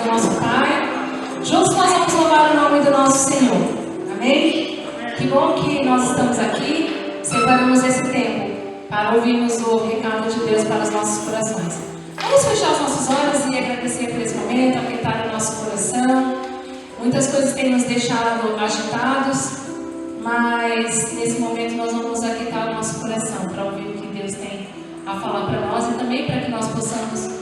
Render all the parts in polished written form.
do nosso Pai. Juntos nós vamos louvar o nome do nosso Senhor. Amém? Que bom que nós estamos aqui, separamos esse tempo para ouvirmos o recado de Deus para os nossos corações. Vamos fechar os nossos olhos e agradecer por esse momento, aquietar o nosso coração. Muitas coisas têm nos deixado agitados, mas nesse momento nós vamos aquietar o nosso coração para ouvir o que Deus tem a falar para nós e também para que nós possamos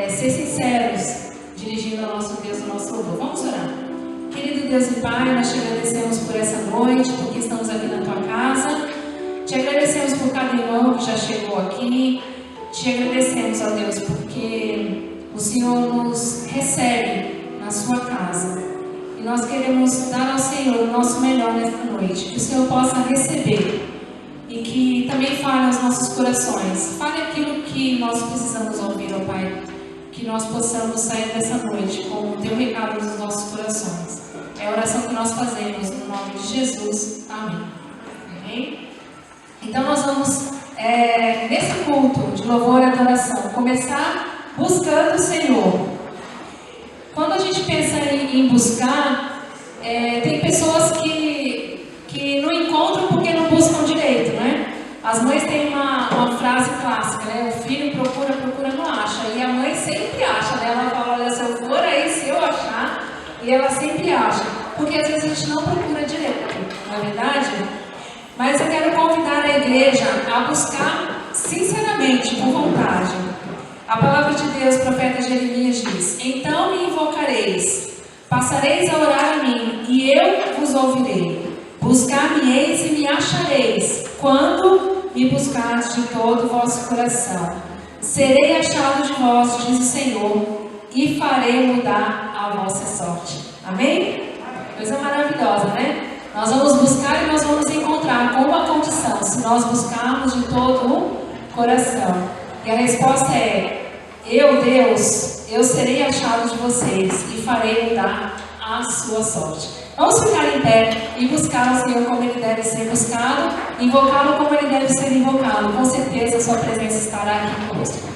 ser sinceros, dirigindo ao nosso Deus o nosso louvor. Vamos orar. Querido Deus e Pai, nós te agradecemos por essa noite, porque estamos aqui na tua casa. Te agradecemos por cada irmão que já chegou aqui. Te agradecemos, ó Deus, porque o Senhor nos recebe na sua casa. E nós queremos dar ao Senhor o nosso melhor nesta noite. Que o Senhor possa receber e que também fale aos nossos corações. Fale aquilo que nós precisamos ouvir, ó Pai. Que nós possamos sair dessa noite com o teu recado nos nossos corações. É a oração que nós fazemos no nome de Jesus. Amém. Amém? Então nós vamos, nesse culto de louvor e adoração, começar buscando o Senhor. Quando a gente pensa em buscar, tem pessoas que não encontram porque não buscam direito, né? As mães têm uma frase clássica, né? O filho procura, procura, não acha. E a mãe sempre acha, né? Ela fala, olha, se eu for aí, se eu achar, e ela sempre acha. Porque às vezes a gente não procura direito, não é verdade? Mas eu quero convidar a igreja a buscar sinceramente, com vontade. A palavra de Deus, o profeta Jeremias diz: então me invocareis, passareis a orar a mim, e eu vos ouvirei. Buscar-me-eis e me achareis, quando me buscardes de todo o vosso coração. Serei achado de vós, diz o Senhor, e farei mudar a vossa sorte. Amém? Coisa maravilhosa, né? Nós vamos buscar e nós vamos encontrar com uma condição, se nós buscarmos de todo o coração. E a resposta é: eu, Deus, eu serei achado de vocês e farei mudar a sua sorte. Vamos ficar em pé e buscar o Senhor como Ele deve ser buscado, invocá-lo como Ele deve ser invocado. Com certeza a sua presença estará aqui conosco.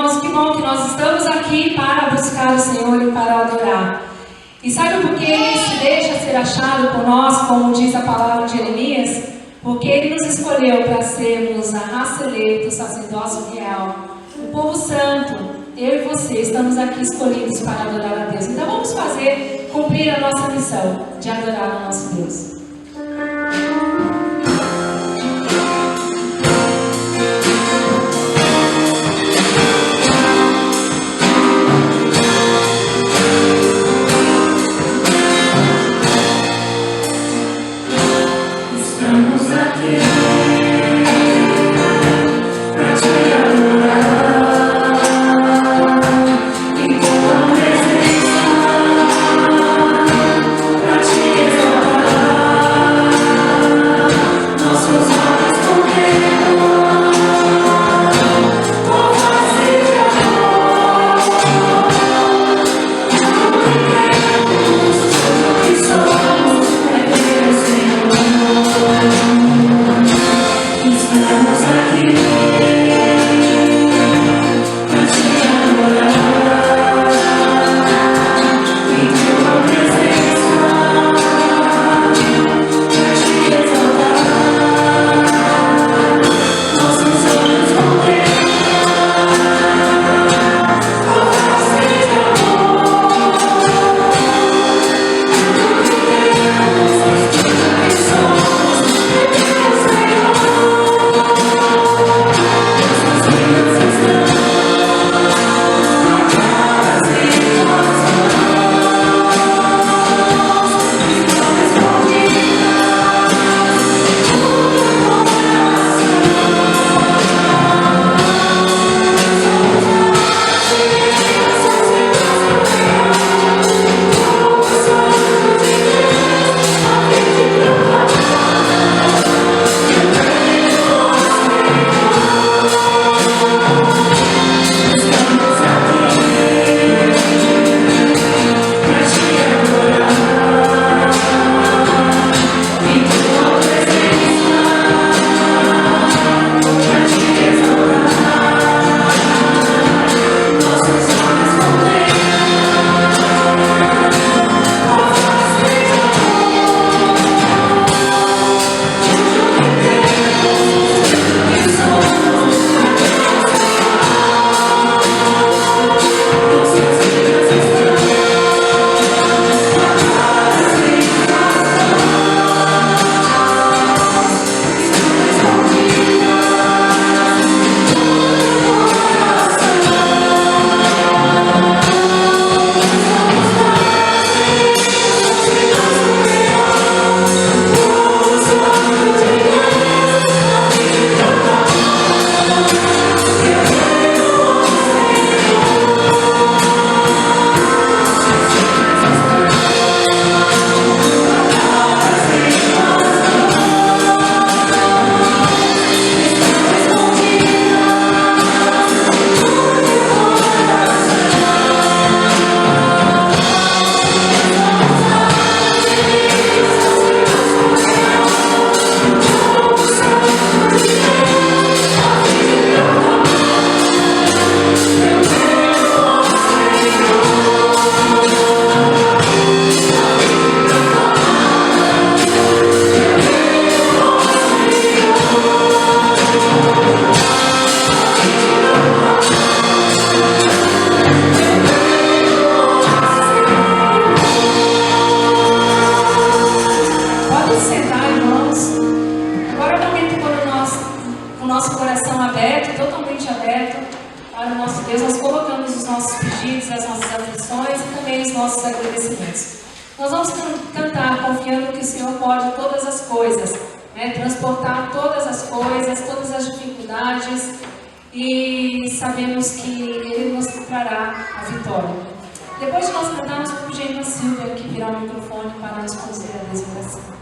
irmãos, que bom que nós estamos aqui para buscar o Senhor e para adorar. E sabe por que Ele se deixa ser achado por nós, como diz a palavra de Jeremias? Porque Ele nos escolheu para sermos a raça eleita, o sacerdócio real, o povo santo. Eu e você estamos aqui escolhidos para adorar a Deus. Então vamos cumprir a nossa missão de adorar o nosso Deus. Depois de nós cantarmos, vou pedir a irmã Silvia que virar o microfone para nos conduzir a Deus em oração.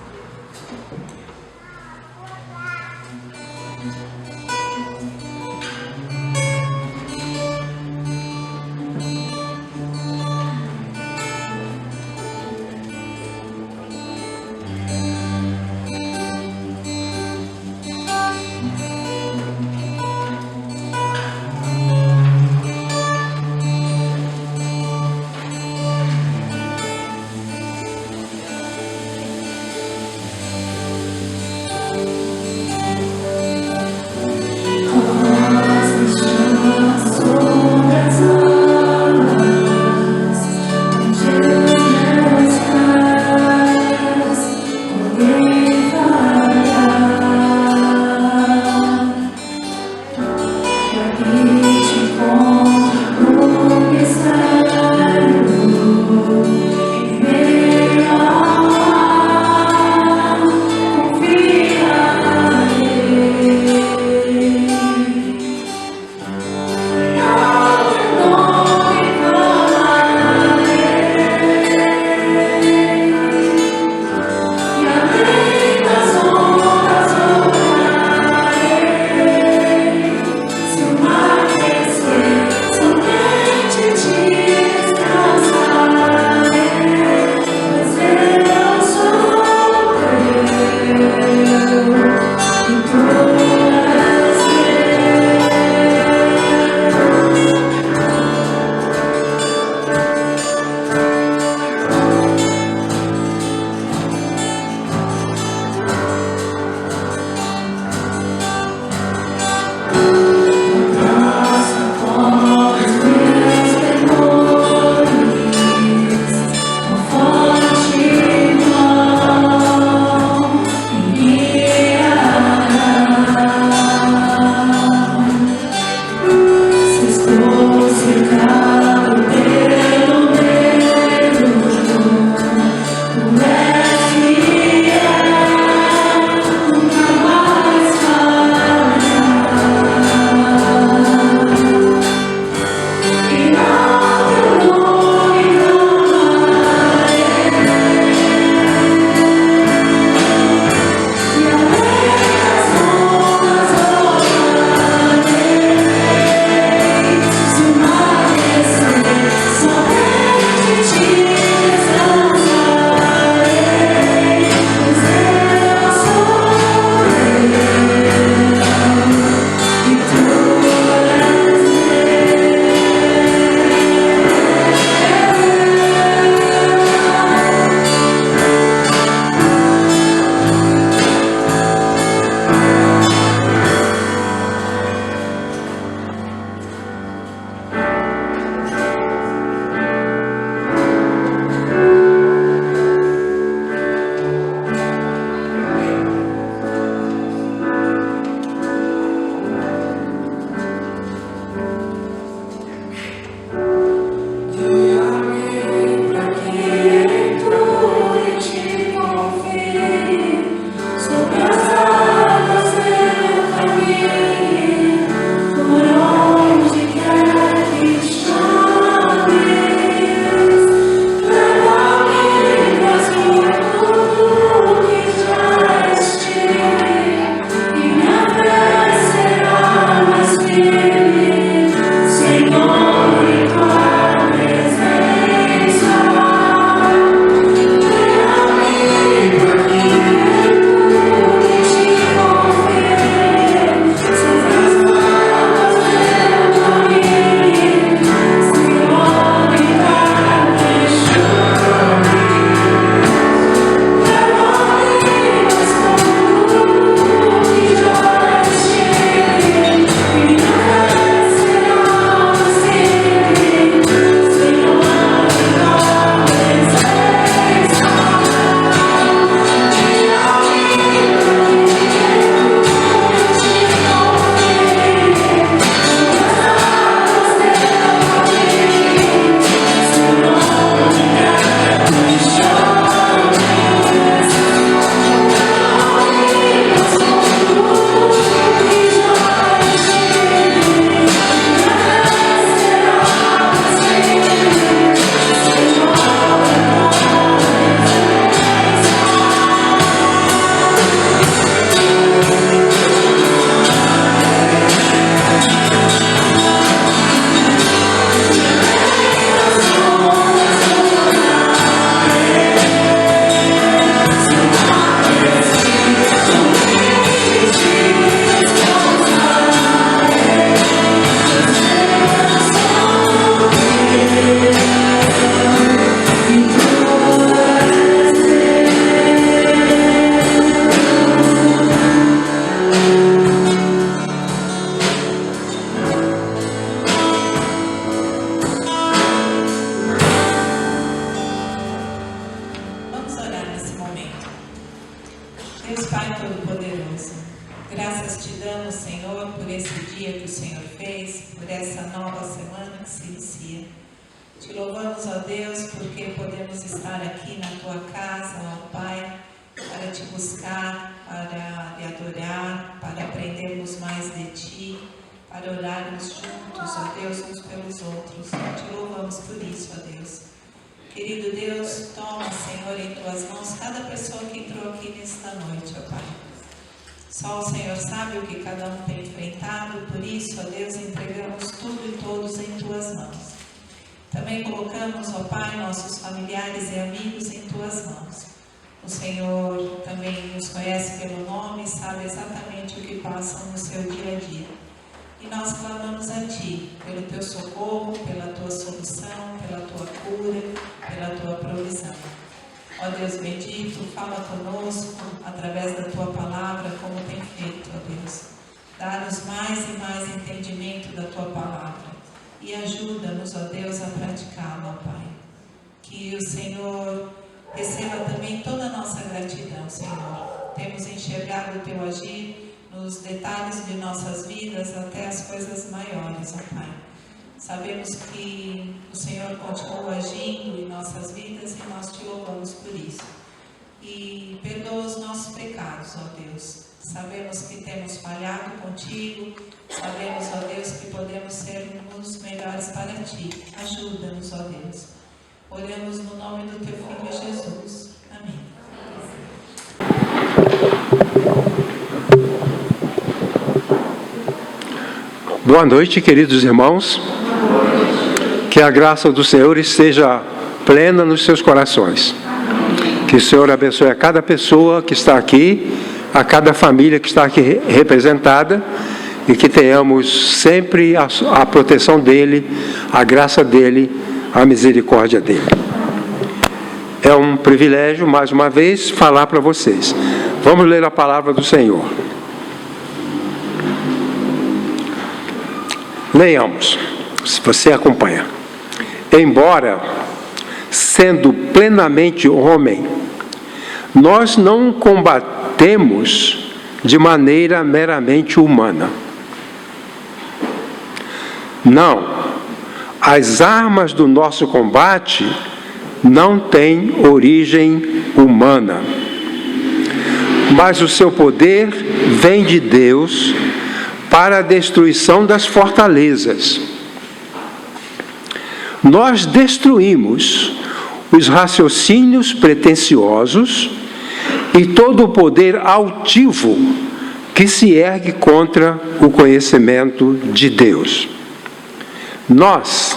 por essa nova semana que se inicia. Te louvamos, ó Deus, porque podemos estar aqui na Tua casa, ó Pai, para Te buscar, para Te adorar, para aprendermos mais de Ti, para orarmos juntos, ó Deus, uns pelos outros. Te louvamos por isso, ó Deus. Querido Deus, toma, Senhor, em Tuas mãos cada pessoa que entrou aqui nesta noite, ó Pai. Só o Senhor sabe o que cada um tem enfrentado, por isso, ó Deus, entregamos tudo e todos em Tuas mãos. Também colocamos, ó Pai, nossos familiares e amigos em Tuas mãos. O Senhor também nos conhece pelo nome e sabe exatamente o que passam no seu dia a dia. E nós clamamos a Ti, pelo Teu socorro, pela Tua solução, pela Tua cura, pela Tua provisão. Ó Deus bendito, fala conosco através da Tua palavra, como tem feito, ó Deus. Dá-nos mais e mais entendimento da Tua palavra. E ajuda-nos, ó Deus, a praticá-la, ó Pai. Que o Senhor receba também toda a nossa gratidão, Senhor. Temos enxergado o Teu agir nos detalhes de nossas vidas, até as coisas maiores, ó Pai. Sabemos que o Senhor continua agindo em nossas vidas e nós Te louvamos por isso. E perdoa os nossos pecados, ó Deus. Sabemos que temos falhado contigo, sabemos, ó Deus, que podemos ser uns melhores para Ti. Ajuda-nos, ó Deus. Oramos no nome do Teu Filho Jesus. Amém. Boa noite, queridos irmãos. Que a graça do Senhor esteja plena nos seus corações. Que o Senhor abençoe a cada pessoa que está aqui, a cada família que está aqui representada, e que tenhamos sempre a proteção dEle, a graça dEle, a misericórdia dEle. É um privilégio, mais uma vez, falar para vocês. Vamos ler a palavra do Senhor. Leiamos, se você acompanha. Embora, sendo plenamente homem, nós não combatemos de maneira meramente humana. Não, as armas do nosso combate não têm origem humana, mas o seu poder vem de Deus para a destruição das fortalezas. Nós destruímos os raciocínios pretensiosos e todo o poder altivo que se ergue contra o conhecimento de Deus. Nós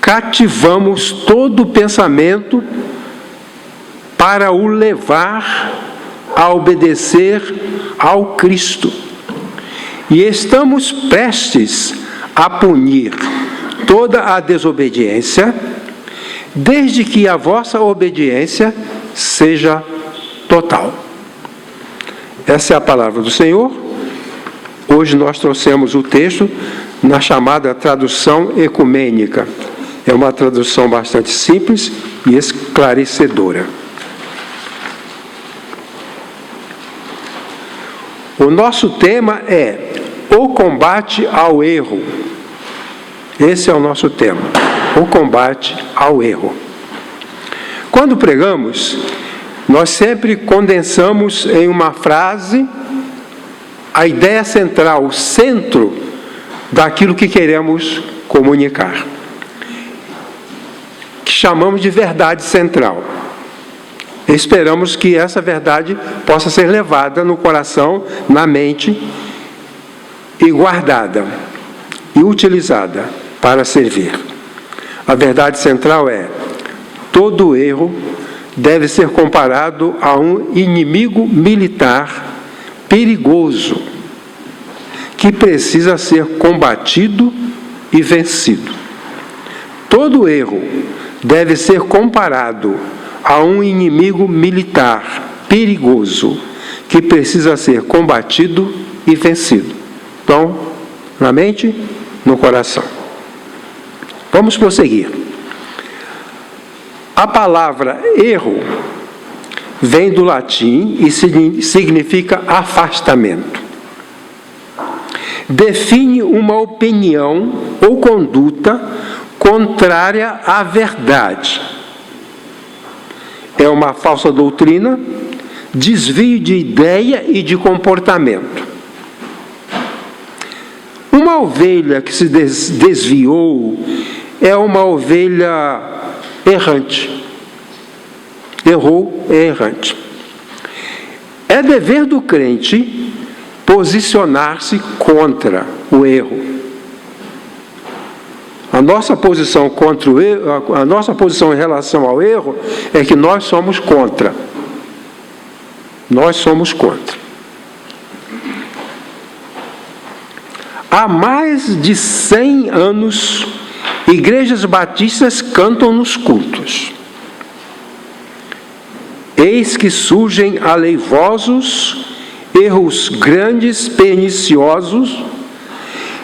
cativamos todo o pensamento para o levar a obedecer ao Cristo. E estamos prestes a punir toda a desobediência, desde que a vossa obediência seja total. Essa é a palavra do Senhor. Hoje nós trouxemos o texto na chamada tradução ecumênica. É uma tradução bastante simples e esclarecedora. O nosso tema é o combate ao erro. Esse é o nosso tema, o combate ao erro. Quando pregamos, nós sempre condensamos em uma frase a ideia central, o centro daquilo que queremos comunicar, que chamamos de verdade central. Esperamos que essa verdade possa ser levada no coração, na mente, e guardada, e utilizada para servir. A verdade central é: todo erro deve ser comparado a um inimigo militar perigoso, que precisa ser combatido e vencido. Todo erro deve ser comparado a um inimigo militar perigoso, que precisa ser combatido e vencido. Então, na mente, no coração. Vamos prosseguir. A palavra erro vem do latim e significa afastamento. define uma opinião ou conduta contrária à verdade. É uma falsa doutrina, desvio de ideia e de comportamento. Uma ovelha que se desviou é uma ovelha errante. Errou, é errante. É dever do crente posicionar-se contra o erro. A nossa posição contra o erro, a nossa posição em relação ao erro é que nós somos contra. Nós somos contra. Há mais de 100 anos, igrejas batistas cantam nos cultos. Eis que surgem aleivosos, erros grandes, perniciosos.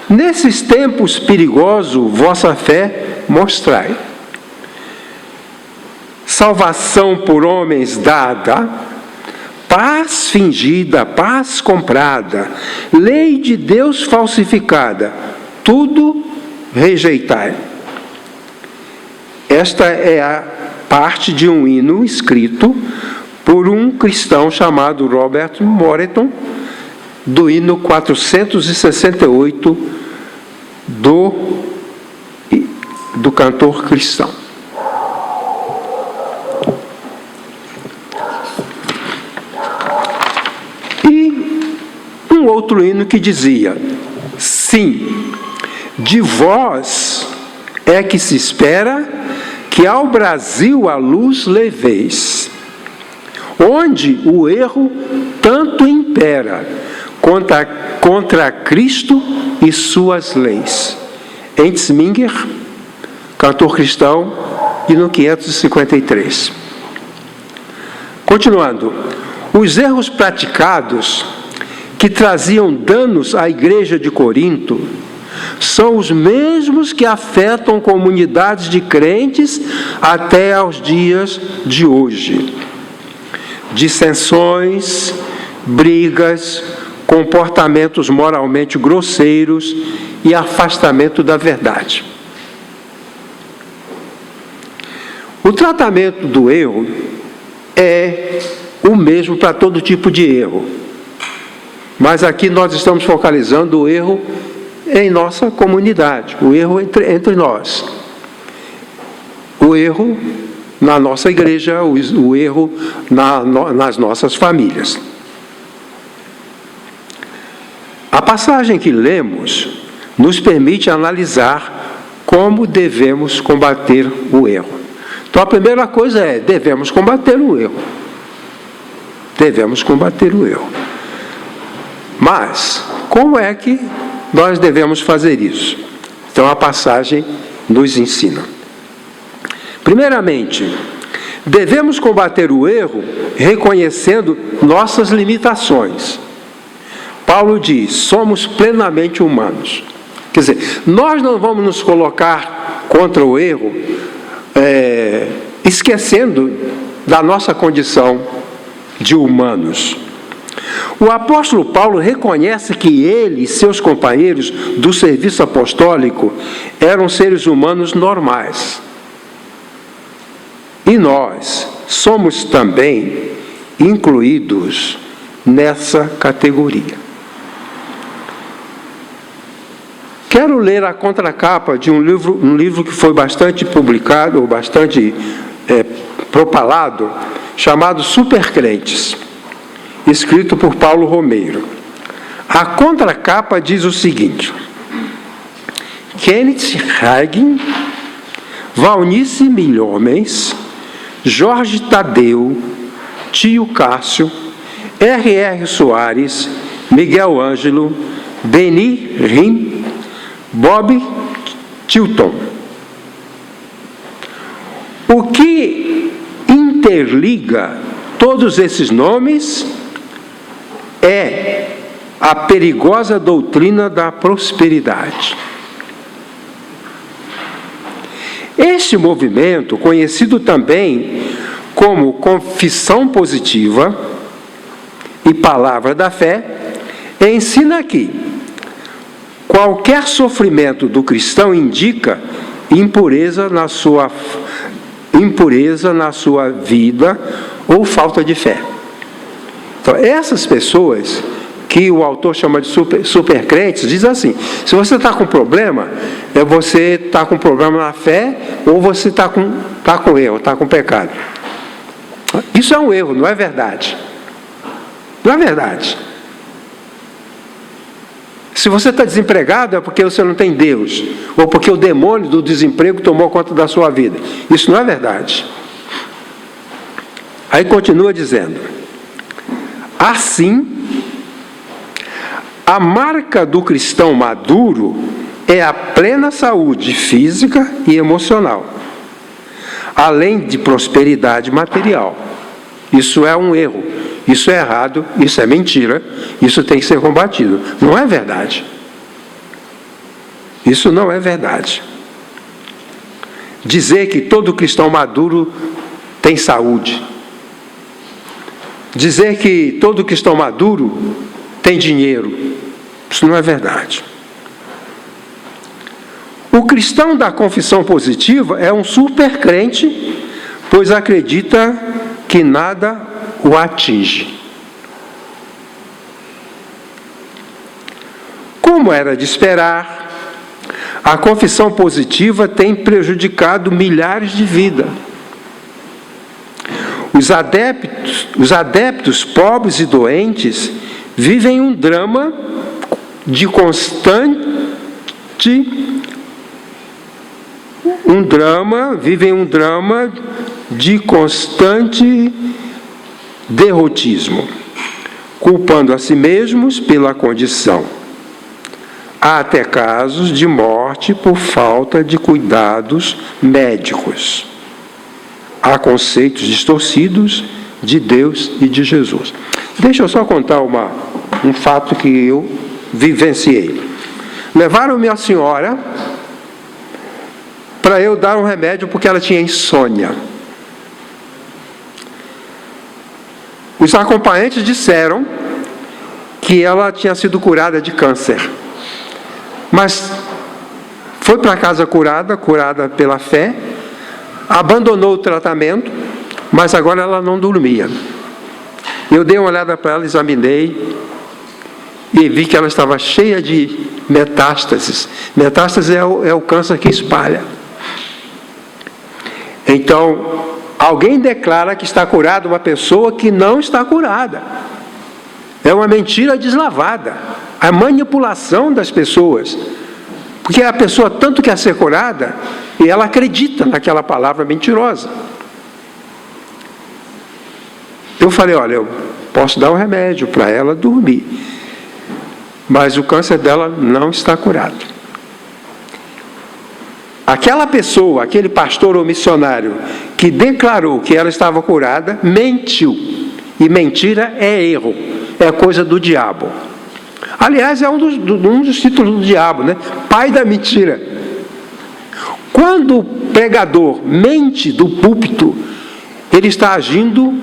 Nesses tempos perigosos, vossa fé mostrai. Salvação por homens dada, paz fingida, paz comprada, lei de Deus falsificada, tudo rejeitai. Esta é a parte de um hino escrito por um cristão chamado Robert Moreton, do hino 468 do cantor cristão. E um outro hino que dizia: sim, de vós é que se espera que ao Brasil a luz leveis, onde o erro tanto impera contra Cristo e suas leis. Enzminger, cantor cristão, hino 553. Continuando, os erros praticados que traziam danos à igreja de Corinto são os mesmos que afetam comunidades de crentes até aos dias de hoje. Dissensões, brigas, comportamentos moralmente grosseiros e afastamento da verdade. O tratamento do erro é o mesmo para todo tipo de erro. Mas aqui nós estamos focalizando o erro em nossa comunidade, o erro entre nós. O erro na nossa igreja, o erro nas nossas famílias. A passagem que lemos nos permite analisar como devemos combater o erro. Então a primeira coisa é, devemos combater o erro. Devemos combater o erro. Mas, como é que nós devemos fazer isso? Então a passagem nos ensina. Primeiramente, devemos combater o erro reconhecendo nossas limitações. Paulo diz, somos plenamente humanos. Quer dizer, nós não vamos nos colocar contra o erro esquecendo da nossa condição de humanos. O apóstolo Paulo reconhece que ele e seus companheiros do serviço apostólico eram seres humanos normais. E nós somos também incluídos nessa categoria. Quero ler a contracapa de um livro que foi bastante publicado, bastante propalado, chamado Supercrentes, escrito por Paulo Romeiro. A contracapa diz o seguinte: Kenneth Hagin, Valnice Milhomens, Jorge Tadeu, Tio Cássio, R.R. Soares, Miguel Ângelo, Beni Rim, Bob Tilton. O que interliga todos esses nomes é a perigosa doutrina da prosperidade. Este movimento, conhecido também como confissão positiva e palavra da fé, ensina que Qualquer sofrimento do cristão indica impureza na sua vida ou falta de fé. Então, essas pessoas que o autor chama de supercrentes, diz assim: se você está com problema, você está com problema na fé, ou você está com erro, está com pecado. Isso é um erro, não é verdade. Não é verdade. Se você está desempregado, é porque você não tem Deus, ou porque o demônio do desemprego tomou conta da sua vida. Isso não é verdade. Aí continua dizendo: assim, a marca do cristão maduro é a plena saúde física e emocional, além de prosperidade material. Isso é um erro, isso é errado, isso é mentira, isso tem que ser combatido. Não é verdade. Isso não é verdade. Dizer que todo cristão maduro tem saúde, dizer que todo cristão maduro tem dinheiro, isso não é verdade. O cristão da confissão positiva é um supercrente, pois acredita que nada o atinge. Como era de esperar, a confissão positiva tem prejudicado milhares de vidas. Os adeptos pobres e doentes vivem um drama de constante derrotismo, culpando a si mesmos pela condição. Há até casos de morte por falta de cuidados médicos. Há conceitos distorcidos de Deus e de Jesus. Deixa eu só contar um fato que eu vivenciei. Levaram minha senhora para eu dar um remédio porque ela tinha insônia. Os acompanhantes disseram que ela tinha sido curada de câncer. Mas foi para casa curada pela fé, abandonou o tratamento, mas agora ela não dormia. Eu dei uma olhada para ela, examinei e vi que ela estava cheia de metástases. Metástase é o câncer que espalha. Então, alguém declara que está curada uma pessoa que não está curada. É uma mentira deslavada. A manipulação das pessoas. Porque a pessoa tanto quer ser curada e ela acredita naquela palavra mentirosa. Eu falei: olha, eu posso dar um remédio para ela dormir, mas o câncer dela não está curado. Aquela pessoa, aquele pastor ou missionário que declarou que ela estava curada, mentiu. E mentira é erro, é coisa do diabo. Aliás, é um dos títulos do diabo, né? Pai da mentira. Quando o pregador mente do púlpito, ele está agindo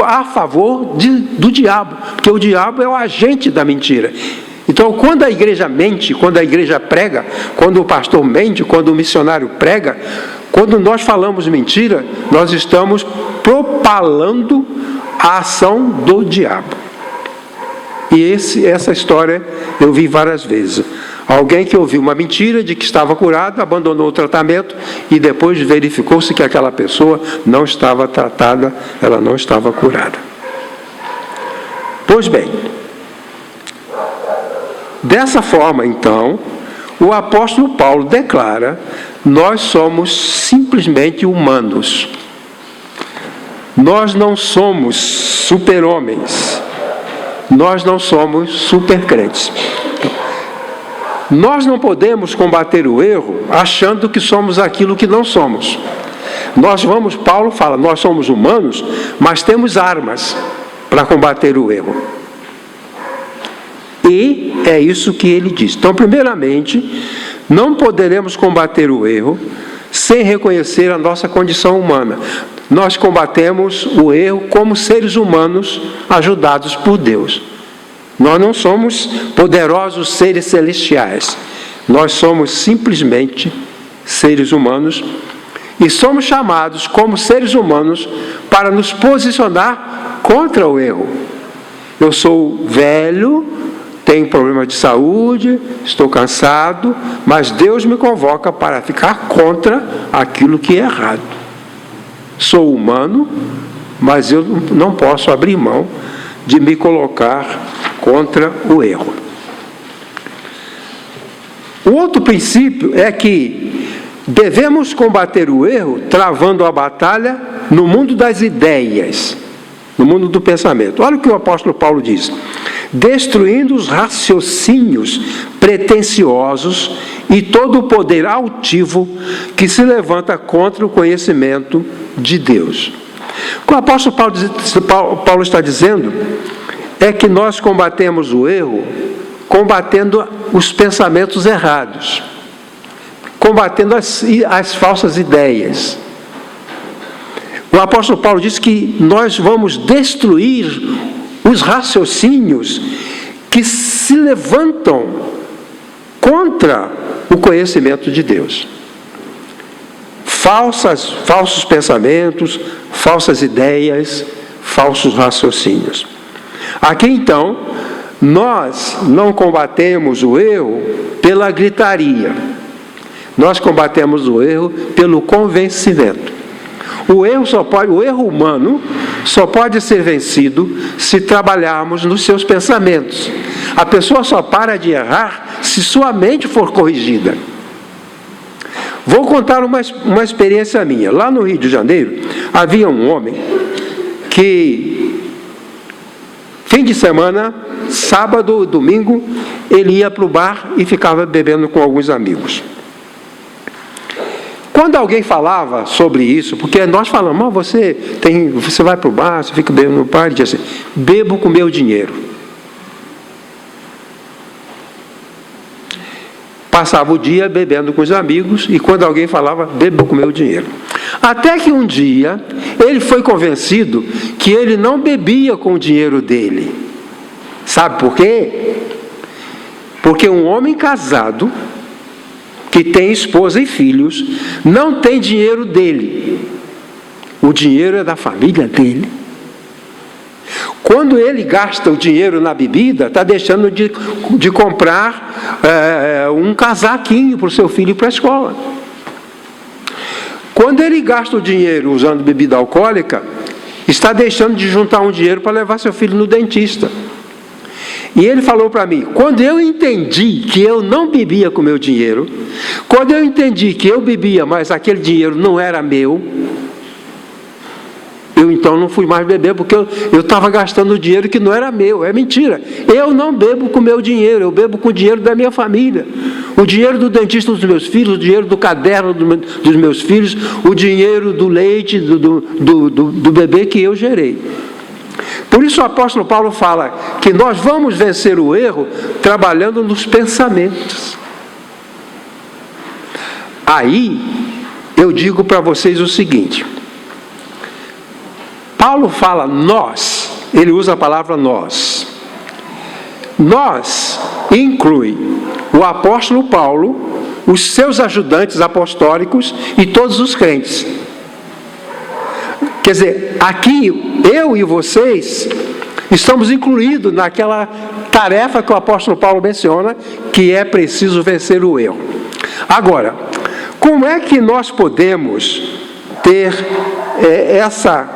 a favor do diabo, porque o diabo é o agente da mentira. Então, quando a igreja mente, quando a igreja prega, quando o pastor mente, quando o missionário prega, quando nós falamos mentira, nós estamos propalando a ação do diabo. E essa história eu vi várias vezes. Alguém que ouviu uma mentira de que estava curado, abandonou o tratamento e depois verificou-se que aquela pessoa não estava tratada, ela não estava curada. Pois bem, dessa forma, então, o apóstolo Paulo declara: nós somos simplesmente humanos. Nós não somos super-homens. Nós não somos supercrentes. Nós não podemos combater o erro achando que somos aquilo que não somos. Paulo fala, nós somos humanos, mas temos armas para combater o erro. E é isso que ele diz. Então, primeiramente, não poderemos combater o erro sem reconhecer a nossa condição humana. Nós combatemos o erro como seres humanos ajudados por Deus. Nós não somos poderosos seres celestiais. Nós somos simplesmente seres humanos e somos chamados como seres humanos para nos posicionar contra o erro. Eu sou velho, tenho problema de saúde, estou cansado, mas Deus me convoca para ficar contra aquilo que é errado. Sou humano, mas eu não posso abrir mão de me colocar contra o erro. O outro princípio é que devemos combater o erro travando a batalha no mundo das ideias, no mundo do pensamento. Olha o que o apóstolo Paulo diz: destruindo os raciocínios pretensiosos e todo o poder altivo que se levanta contra o conhecimento de Deus. O que o apóstolo Paulo está dizendo é que nós combatemos o erro combatendo os pensamentos errados, combatendo as falsas ideias. O apóstolo Paulo diz que nós vamos destruir os raciocínios que se levantam contra o conhecimento de Deus. Falsos pensamentos, falsas ideias, falsos raciocínios. Aqui então, nós não combatemos o erro pela gritaria. Nós combatemos o erro pelo convencimento. O erro humano só pode ser vencido se trabalharmos nos seus pensamentos. A pessoa só para de errar se sua mente for corrigida. Vou contar uma experiência minha. Lá no Rio de Janeiro, havia um homem que, fim de semana, sábado, domingo, ele ia para o bar e ficava bebendo com alguns amigos. Quando alguém falava sobre isso, porque nós falamos, você vai para o bar, você fica bebendo no bar, ele dizia assim: bebo com meu dinheiro. Passava o dia bebendo com os amigos, e quando alguém falava, bebo com meu dinheiro. Até que um dia, ele foi convencido que ele não bebia com o dinheiro dele. Sabe por quê? Porque um homem casado, que tem esposa e filhos, não tem dinheiro dele. O dinheiro é da família dele. Quando ele gasta o dinheiro na bebida, está deixando de comprar um casaquinho para o seu filho ir para a escola. Quando ele gasta o dinheiro usando bebida alcoólica, está deixando de juntar um dinheiro para levar seu filho no dentista. E ele falou para mim: quando eu entendi que eu não bebia com meu dinheiro, quando eu entendi que eu bebia, mas aquele dinheiro não era meu, eu então não fui mais beber, porque eu estava gastando o dinheiro que não era meu. É mentira. Eu não bebo com meu dinheiro, eu bebo com o dinheiro da minha família. O dinheiro do dentista dos meus filhos, o dinheiro do caderno dos meus filhos, o dinheiro do leite do bebê que eu gerei. Por isso o apóstolo Paulo fala que nós vamos vencer o erro trabalhando nos pensamentos. Aí eu digo para vocês o seguinte: Paulo fala nós, ele usa a palavra nós. Nós inclui o apóstolo Paulo, os seus ajudantes apostólicos e todos os crentes. Quer dizer, aqui eu e vocês estamos incluídos naquela tarefa que o apóstolo Paulo menciona, que é preciso vencer o erro. Agora, como é que nós podemos ter essa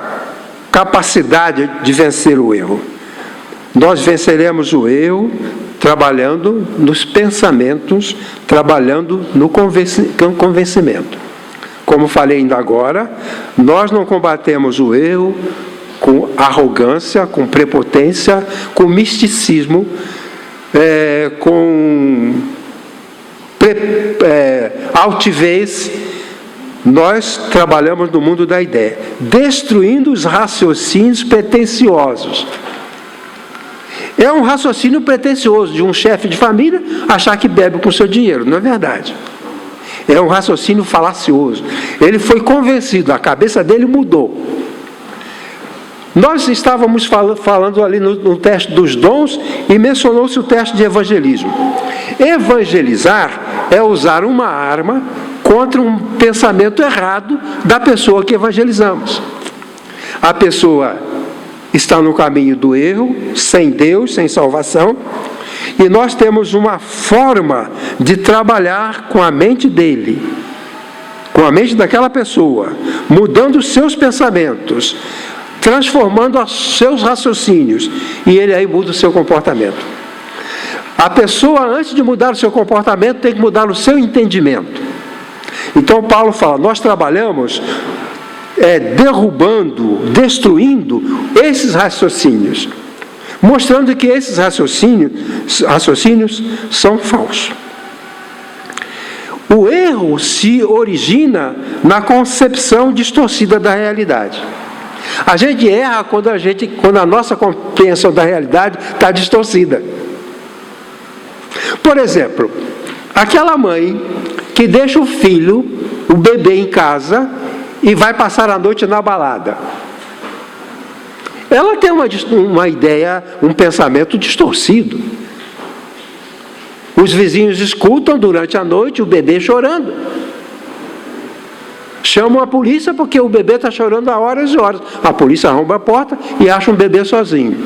capacidade de vencer o erro? Nós venceremos o erro trabalhando nos pensamentos, trabalhando no convencimento. Como falei ainda agora, nós não combatemos o erro com arrogância, com prepotência, com misticismo, com altivez. Nós trabalhamos no mundo da ideia, destruindo os raciocínios pretensiosos. É um raciocínio pretensioso de um chefe de família achar que bebe com seu dinheiro, não é verdade. É um raciocínio falacioso. Ele foi convencido, a cabeça dele mudou. Nós estávamos falando ali no teste dos dons e mencionou-se o teste de evangelismo. Evangelizar é usar uma arma contra um pensamento errado da pessoa que evangelizamos. A pessoa está no caminho do erro, sem Deus, sem salvação, e nós temos uma forma de trabalhar com a mente dele, com a mente daquela pessoa, mudando os seus pensamentos, transformando os seus raciocínios, e ele aí muda o seu comportamento. A pessoa, antes de mudar o seu comportamento, tem que mudar o seu entendimento. Então Paulo fala, nós trabalhamos derrubando, destruindo esses raciocínios, mostrando que esses raciocínios são falsos. O erro se origina na concepção distorcida da realidade. A gente erra quando a nossa compreensão da realidade está distorcida. Por exemplo, aquela mãe que deixa o filho, o bebê em casa e vai passar a noite na balada. Ela tem uma ideia, um pensamento distorcido. Os vizinhos escutam durante a noite o bebê chorando. Chamam a polícia porque o bebê está chorando há horas e horas. A polícia arromba a porta e acha um bebê sozinho.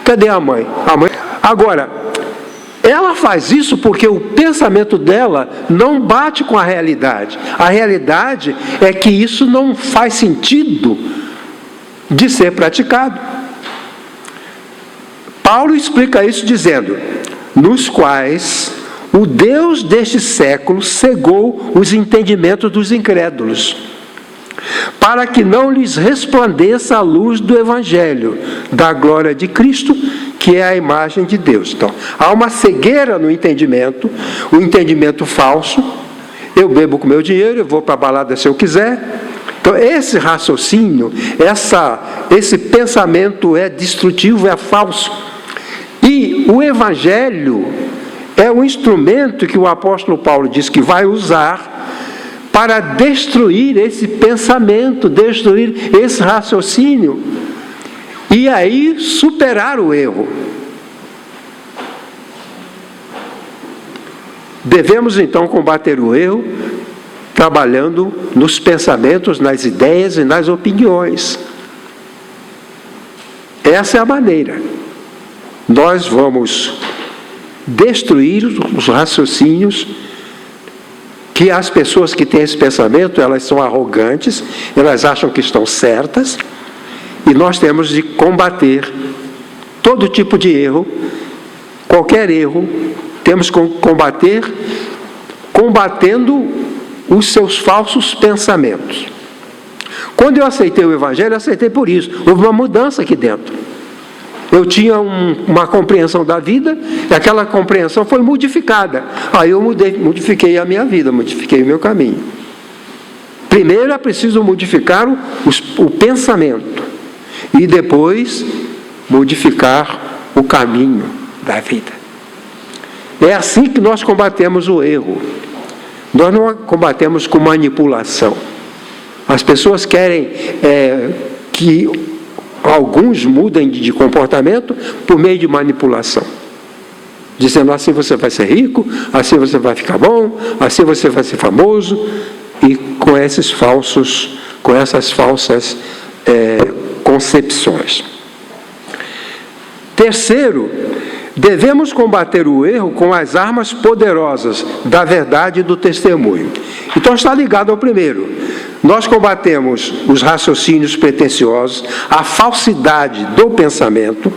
Cadê a mãe? Agora, ela faz isso porque o pensamento dela não bate com a realidade. A realidade é que isso não faz sentido de ser praticado. Paulo explica isso dizendo, nos quais o Deus deste século cegou os entendimentos dos incrédulos, para que não lhes resplandeça a luz do Evangelho, da glória de Cristo, que é a imagem de Deus. Então, há uma cegueira no entendimento, o entendimento falso. Eu bebo com meu dinheiro, eu vou para a balada se eu quiser. Então, esse raciocínio, esse pensamento é destrutivo, é falso. E o Evangelho é um instrumento que o apóstolo Paulo diz que vai usar para destruir esse pensamento, destruir esse raciocínio, e aí superar o erro. Devemos então combater o erro trabalhando nos pensamentos, nas ideias e nas opiniões. Essa é a maneira. Nós vamos destruir os raciocínios que as pessoas que têm esse pensamento, elas são arrogantes, elas acham que estão certas, e nós temos de combater todo tipo de erro, qualquer erro, temos que combater combatendo os seus falsos pensamentos. Quando eu aceitei o Evangelho, eu aceitei por isso. Houve uma mudança aqui dentro. Eu tinha uma compreensão da vida, e aquela compreensão foi modificada. Aí eu modifiquei a minha vida, modifiquei o meu caminho. Primeiro é preciso modificar o pensamento, e depois modificar o caminho da vida. É assim que nós combatemos o erro. Nós não combatemos com manipulação. As pessoas querem que alguns mudem de comportamento por meio de manipulação. Dizendo assim você vai ser rico, assim você vai ficar bom, assim você vai ser famoso, e com essas falsas concepções. Terceiro, devemos combater o erro com as armas poderosas da verdade e do testemunho. Então está ligado ao primeiro. Nós combatemos os raciocínios pretensiosos, a falsidade do pensamento,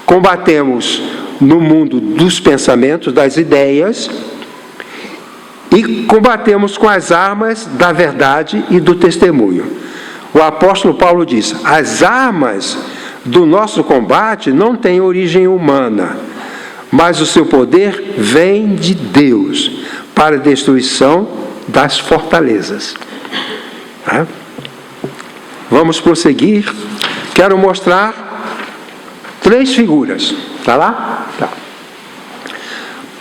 combatemos no mundo dos pensamentos, das ideias, e combatemos com as armas da verdade e do testemunho. O apóstolo Paulo diz, as armas do nosso combate não têm origem humana, mas o seu poder vem de Deus, para a destruição das fortalezas. Vamos prosseguir. Quero mostrar 3 figuras. Está lá? Tá.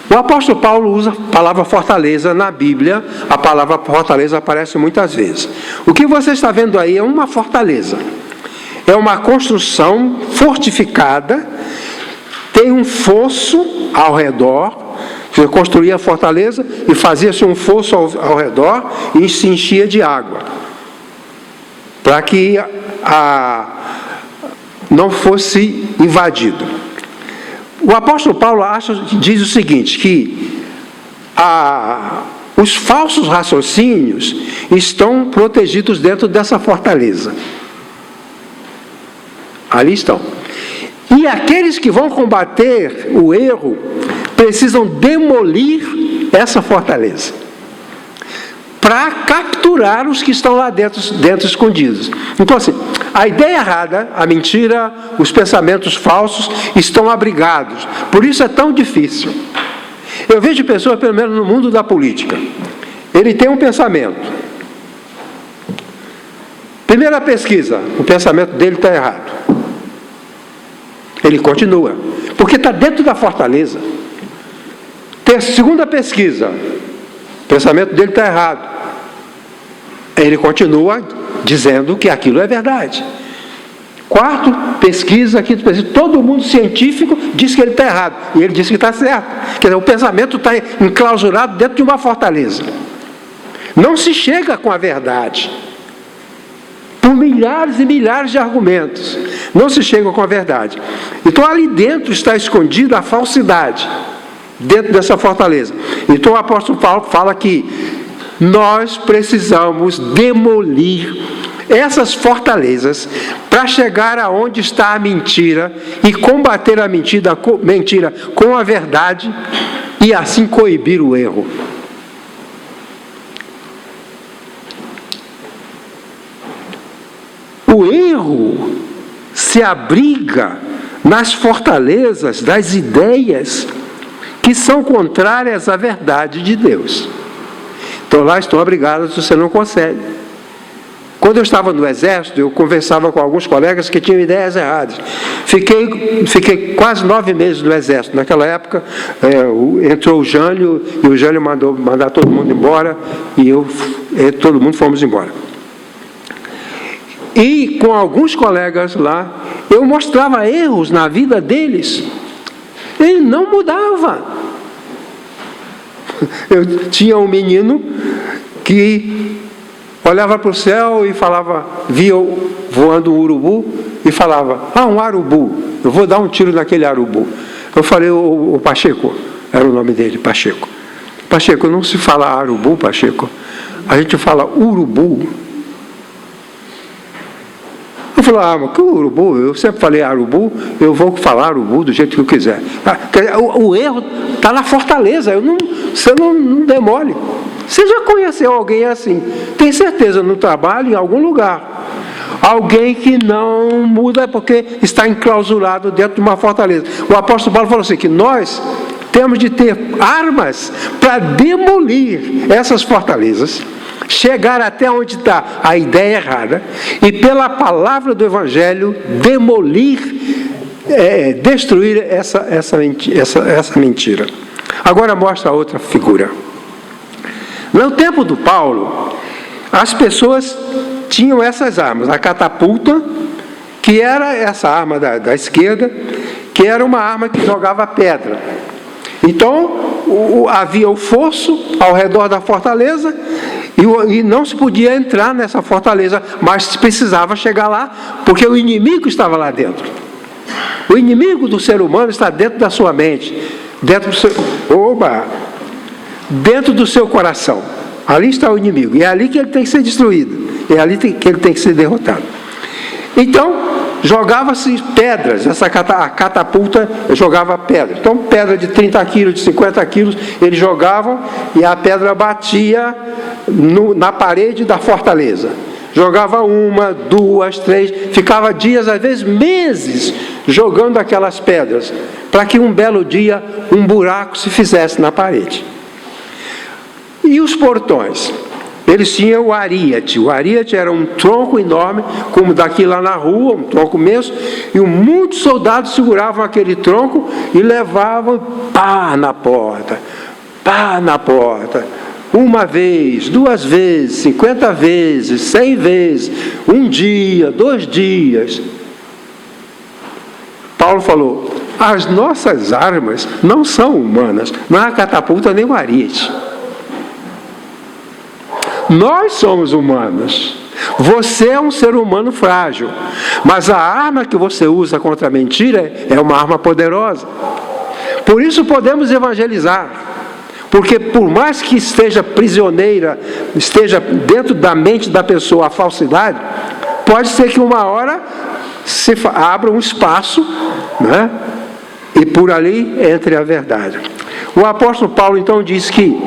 O apóstolo Paulo usa a palavra fortaleza na Bíblia. A palavra fortaleza aparece muitas vezes. O que você está vendo aí é uma fortaleza. é uma construção fortificada, tem um fosso ao redor. Você construía a fortaleza e fazia-se um fosso ao redor e se enchia de água, para que não fosse invadido. O apóstolo Paulo diz o seguinte, que os falsos raciocínios estão protegidos dentro dessa fortaleza. Ali estão. E aqueles que vão combater o erro precisam demolir essa fortaleza para capturar os que estão lá dentro escondidos. Então, assim, a ideia errada, a mentira, os pensamentos falsos estão abrigados. Por isso é tão difícil. Eu vejo pessoas, pelo menos no mundo da política, ele tem um pensamento. Primeira pesquisa, o pensamento dele está errado. Ele continua, porque está dentro da fortaleza. Segunda pesquisa, o pensamento dele está errado. Ele continua dizendo que aquilo é verdade. Quarto, pesquisa, quinto, pesquisa, todo mundo científico diz que ele está errado, e ele diz que está certo. Quer dizer, o pensamento está enclausurado dentro de uma fortaleza. Não se chega com a verdade. Por milhares e milhares de argumentos, não se chega com a verdade. Então ali dentro está escondida a falsidade, dentro dessa fortaleza. Então o apóstolo Paulo fala que nós precisamos demolir essas fortalezas para chegar aonde está a mentira e combater a mentira com a verdade e assim coibir o erro. O erro se abriga nas fortalezas das ideias que são contrárias à verdade de Deus. Então lá estão abrigadas, você não consegue. Quando eu estava no exército, eu conversava com alguns colegas que tinham ideias erradas. Fiquei quase 9 meses no exército. Naquela época, entrou o Jânio, e o Jânio mandou mandar todo mundo embora, e todo mundo fomos embora. E com alguns colegas lá, eu mostrava erros na vida deles. Ele não mudava. Eu tinha um menino que olhava para o céu e falava, via voando um urubu e falava, um arubu, eu vou dar um tiro naquele arubu. Eu falei, o Pacheco, era o nome dele, Pacheco. Pacheco, não se fala arubu, Pacheco. A gente fala urubu. Eu falei, mas que urubu? Eu sempre falei arubu, eu vou falar urubu do jeito que eu quiser. O erro está na fortaleza, você não demole. Você já conheceu alguém assim? Tem certeza, no trabalho, em algum lugar. Alguém que não muda porque está enclausurado dentro de uma fortaleza. O apóstolo Paulo falou assim, que nós temos de ter armas para demolir essas fortalezas, chegar até onde está a ideia errada e pela palavra do Evangelho demolir, destruir essa mentira. Agora mostra outra figura. No tempo do Paulo, as pessoas tinham essas armas, a catapulta, que era essa arma da esquerda, que era uma arma que jogava pedra. Então, havia o fosso ao redor da fortaleza e não se podia entrar nessa fortaleza, mas precisava chegar lá, porque o inimigo estava lá dentro. O inimigo do ser humano está dentro da sua mente, dentro do seu coração. Ali está o inimigo, e é ali que ele tem que ser destruído, é ali que ele tem que ser derrotado. Então, jogava-se pedras, a catapulta jogava pedra. Então, pedra de 30 quilos, de 50 quilos, eles jogavam e a pedra batia na parede da fortaleza. Jogava 1, 2, 3, ficava dias, às vezes meses, jogando aquelas pedras, para que um belo dia um buraco se fizesse na parede. E os portões? Eles tinham o ariete. O ariete era um tronco enorme, como daqui lá na rua, um tronco imenso, e muitos soldados seguravam aquele tronco e levavam na porta. Uma vez, 2 vezes, 50 vezes, 100 vezes, 1 dia, 2 dias. Paulo falou, as nossas armas não são humanas, não é a catapulta nem o ariete. Nós somos humanos. Você é um ser humano frágil, mas a arma que você usa contra a mentira é uma arma poderosa. Por isso podemos evangelizar, porque por mais que esteja prisioneira, esteja dentro da mente da pessoa a falsidade, pode ser que uma hora se abra um espaço, né? E por ali entre a verdade. O apóstolo Paulo então diz que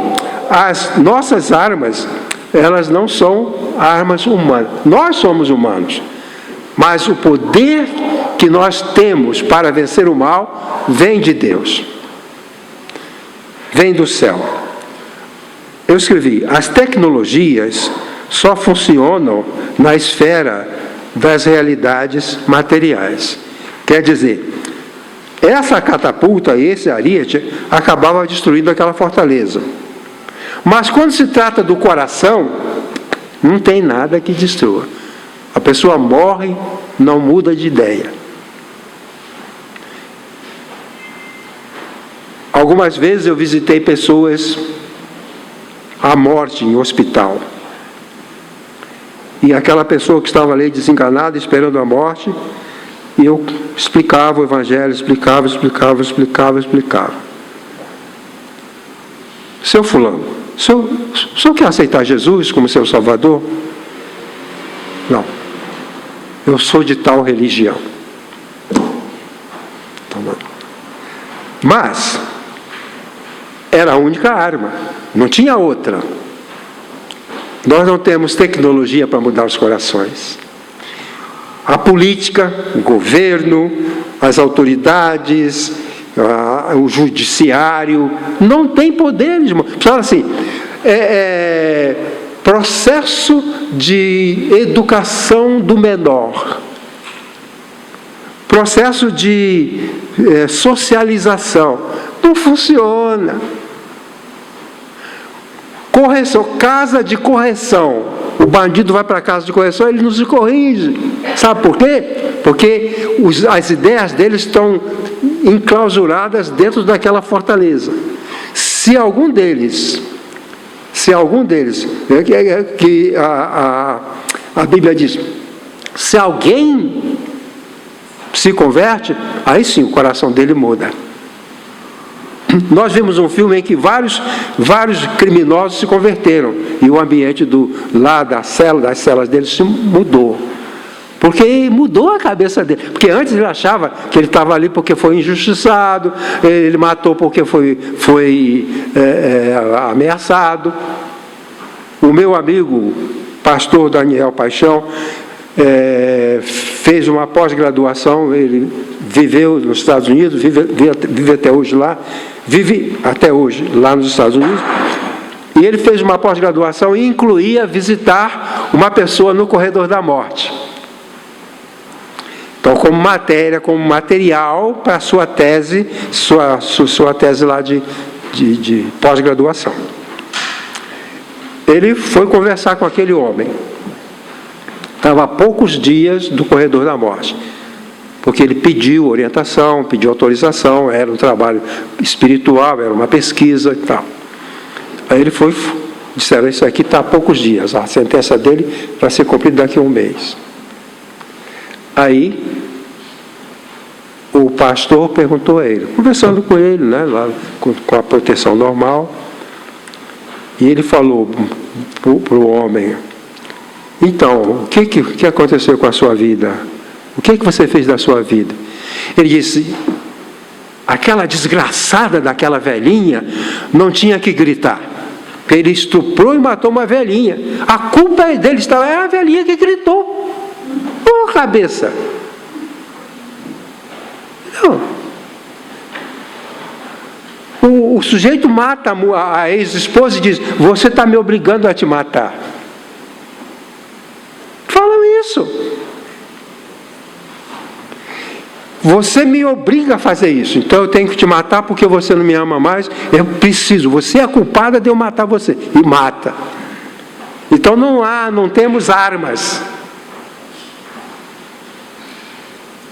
as nossas armas, elas não são armas humanas. Nós somos humanos, mas o poder que nós temos para vencer o mal vem de Deus, vem do céu. Eu escrevi, as tecnologias só funcionam na esfera das realidades materiais. Quer dizer, essa catapulta e esse ariete acabavam destruindo aquela fortaleza. Mas quando se trata do coração, não tem nada que destrua. A pessoa morre, não muda de ideia. Algumas vezes eu visitei pessoas à morte em hospital. E aquela pessoa que estava ali desenganada, esperando a morte, e eu explicava o evangelho, explicava. Seu fulano, o senhor quer aceitar Jesus como seu Salvador? Não. Eu sou de tal religião. Mas era a única arma, não tinha outra. Nós não temos tecnologia para mudar os corações. A política, o governo, as autoridades, o judiciário, não tem poder, irmão. Fala assim, processo de educação do menor, processo de socialização, não funciona. Correção, casa de correção. O bandido vai para a casa de correção, ele não se corrige. Sabe por quê? Porque as ideias deles estão enclausuradas dentro daquela fortaleza. Se algum deles, que a Bíblia diz, se alguém se converte, aí sim o coração dele muda. Nós vimos um filme em que vários criminosos se converteram e o ambiente das celas deles se mudou. Porque mudou a cabeça dele. Porque antes ele achava que ele estava ali porque foi injustiçado, ele matou porque foi ameaçado. O meu amigo, pastor Daniel Paixão, fez uma pós-graduação, ele viveu nos Estados Unidos, vive até hoje lá nos Estados Unidos, e ele fez uma pós-graduação e incluía visitar uma pessoa no corredor da morte. Então, como material para a sua tese, sua tese lá de pós-graduação. Ele foi conversar com aquele homem. Estava a poucos dias do corredor da morte. Porque ele pediu orientação, pediu autorização, era um trabalho espiritual, era uma pesquisa e tal. Aí ele foi, disseram, isso aqui está há poucos dias, a sentença dele vai ser cumprida daqui a um mês. Aí, o pastor perguntou a ele, conversando com ele, né, lá, com a proteção normal, e ele falou para o homem, então, o que aconteceu com a sua vida? O que você fez da sua vida? Ele disse, aquela desgraçada daquela velhinha não tinha que gritar. Porque ele estuprou e matou uma velhinha. A culpa dele é a velhinha que gritou. Ô, cabeça! Não. O sujeito mata a ex-esposa e diz, você está me obrigando a te matar. Falam isso. Você me obriga a fazer isso, então eu tenho que te matar porque você não me ama mais, eu preciso, você é a culpada de eu matar você, e mata. Então não temos armas.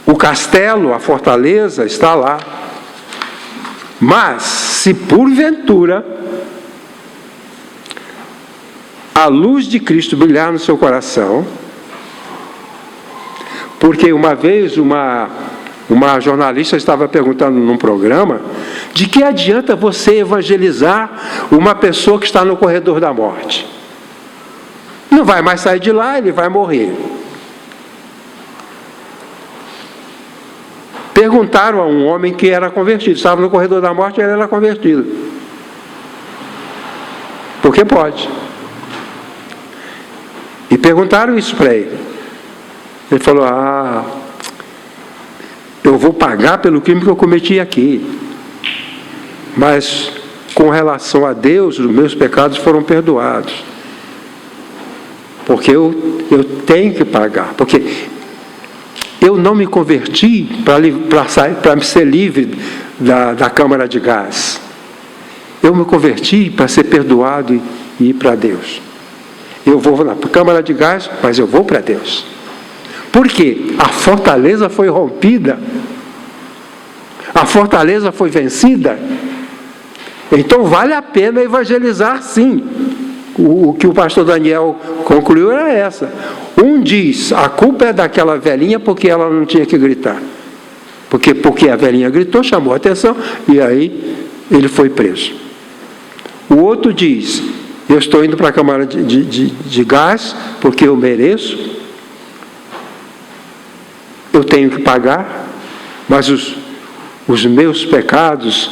O castelo, a fortaleza está lá. Mas, se porventura a luz de Cristo brilhar no seu coração, porque uma vez uma jornalista estava perguntando num programa, de que adianta você evangelizar uma pessoa que está no corredor da morte? Não vai mais sair de lá, ele vai morrer. Perguntaram a um homem que era convertido, estava no corredor da morte e ele era convertido. Porque pode. E perguntaram isso para ele. Ele falou, eu vou pagar pelo crime que eu cometi aqui. Mas, com relação a Deus, os meus pecados foram perdoados. Porque eu tenho que pagar. Porque eu não me converti para ser livre da câmara de gás. Eu me converti para ser perdoado e ir para Deus. Eu vou na câmara de gás, mas eu vou para Deus. Por quê? A fortaleza foi rompida. A fortaleza foi vencida. Então vale a pena evangelizar, sim. O que o pastor Daniel concluiu era essa. Um diz, a culpa é daquela velhinha porque ela não tinha que gritar. Porque a velhinha gritou, chamou a atenção, e aí ele foi preso. O outro diz, eu estou indo para a câmara de gás porque eu mereço, eu tenho que pagar, mas os meus pecados,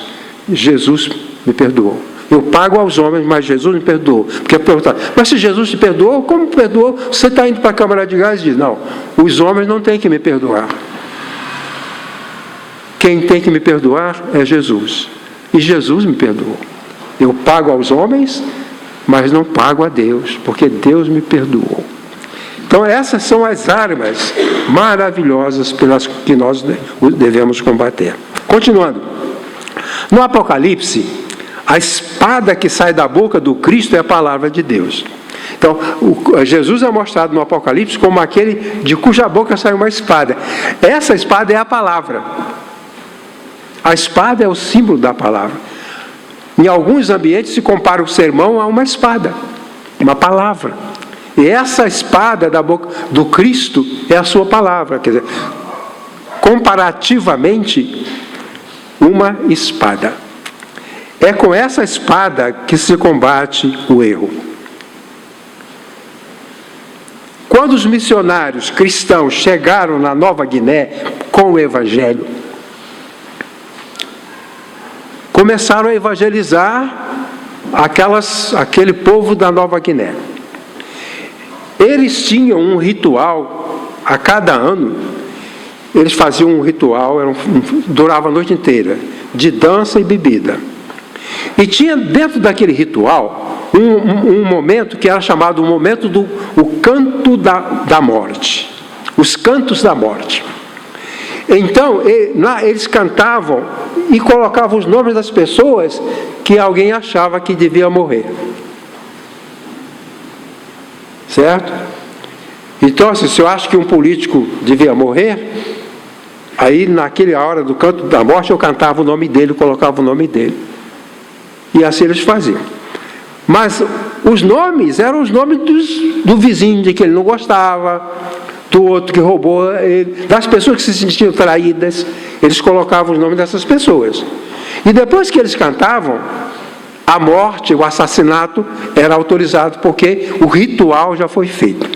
Jesus me perdoou. Eu pago aos homens, mas Jesus me perdoou. Porque perguntar, mas se Jesus te perdoou, como perdoou? Você está indo para a câmara de gás e diz, não, os homens não têm que me perdoar. Quem tem que me perdoar é Jesus. E Jesus me perdoou. Eu pago aos homens, mas não pago a Deus, porque Deus me perdoou. Então essas são as armas maravilhosas pelas que nós devemos combater. Continuando. No Apocalipse, a espada que sai da boca do Cristo é a palavra de Deus. Então, Jesus é mostrado no Apocalipse como aquele de cuja boca sai uma espada. Essa espada é a palavra. A espada é o símbolo da palavra. Em alguns ambientes se compara o sermão a uma espada, uma palavra. E essa espada da boca do Cristo é a sua palavra. Quer dizer, comparativamente, uma espada. É com essa espada que se combate o erro. Quando os missionários cristãos chegaram na Nova Guiné com o Evangelho, começaram a evangelizar aquele povo da Nova Guiné. Eles tinham um ritual, a cada ano, eles faziam um ritual, durava a noite inteira, de dança e bebida. E tinha dentro daquele ritual um momento que era chamado o momento do canto da morte. Os cantos da morte. Então, eles cantavam e colocavam os nomes das pessoas que alguém achava que devia morrer. Certo? Então, se eu acho que um político devia morrer, aí naquela hora do canto da morte eu cantava o nome dele, colocava o nome dele. E assim eles faziam. Mas os nomes eram os nomes do vizinho de que ele não gostava, do outro que roubou ele, das pessoas que se sentiam traídas, eles colocavam os nomes dessas pessoas. E depois que eles cantavam, a morte, o assassinato era autorizado, porque o ritual já foi feito.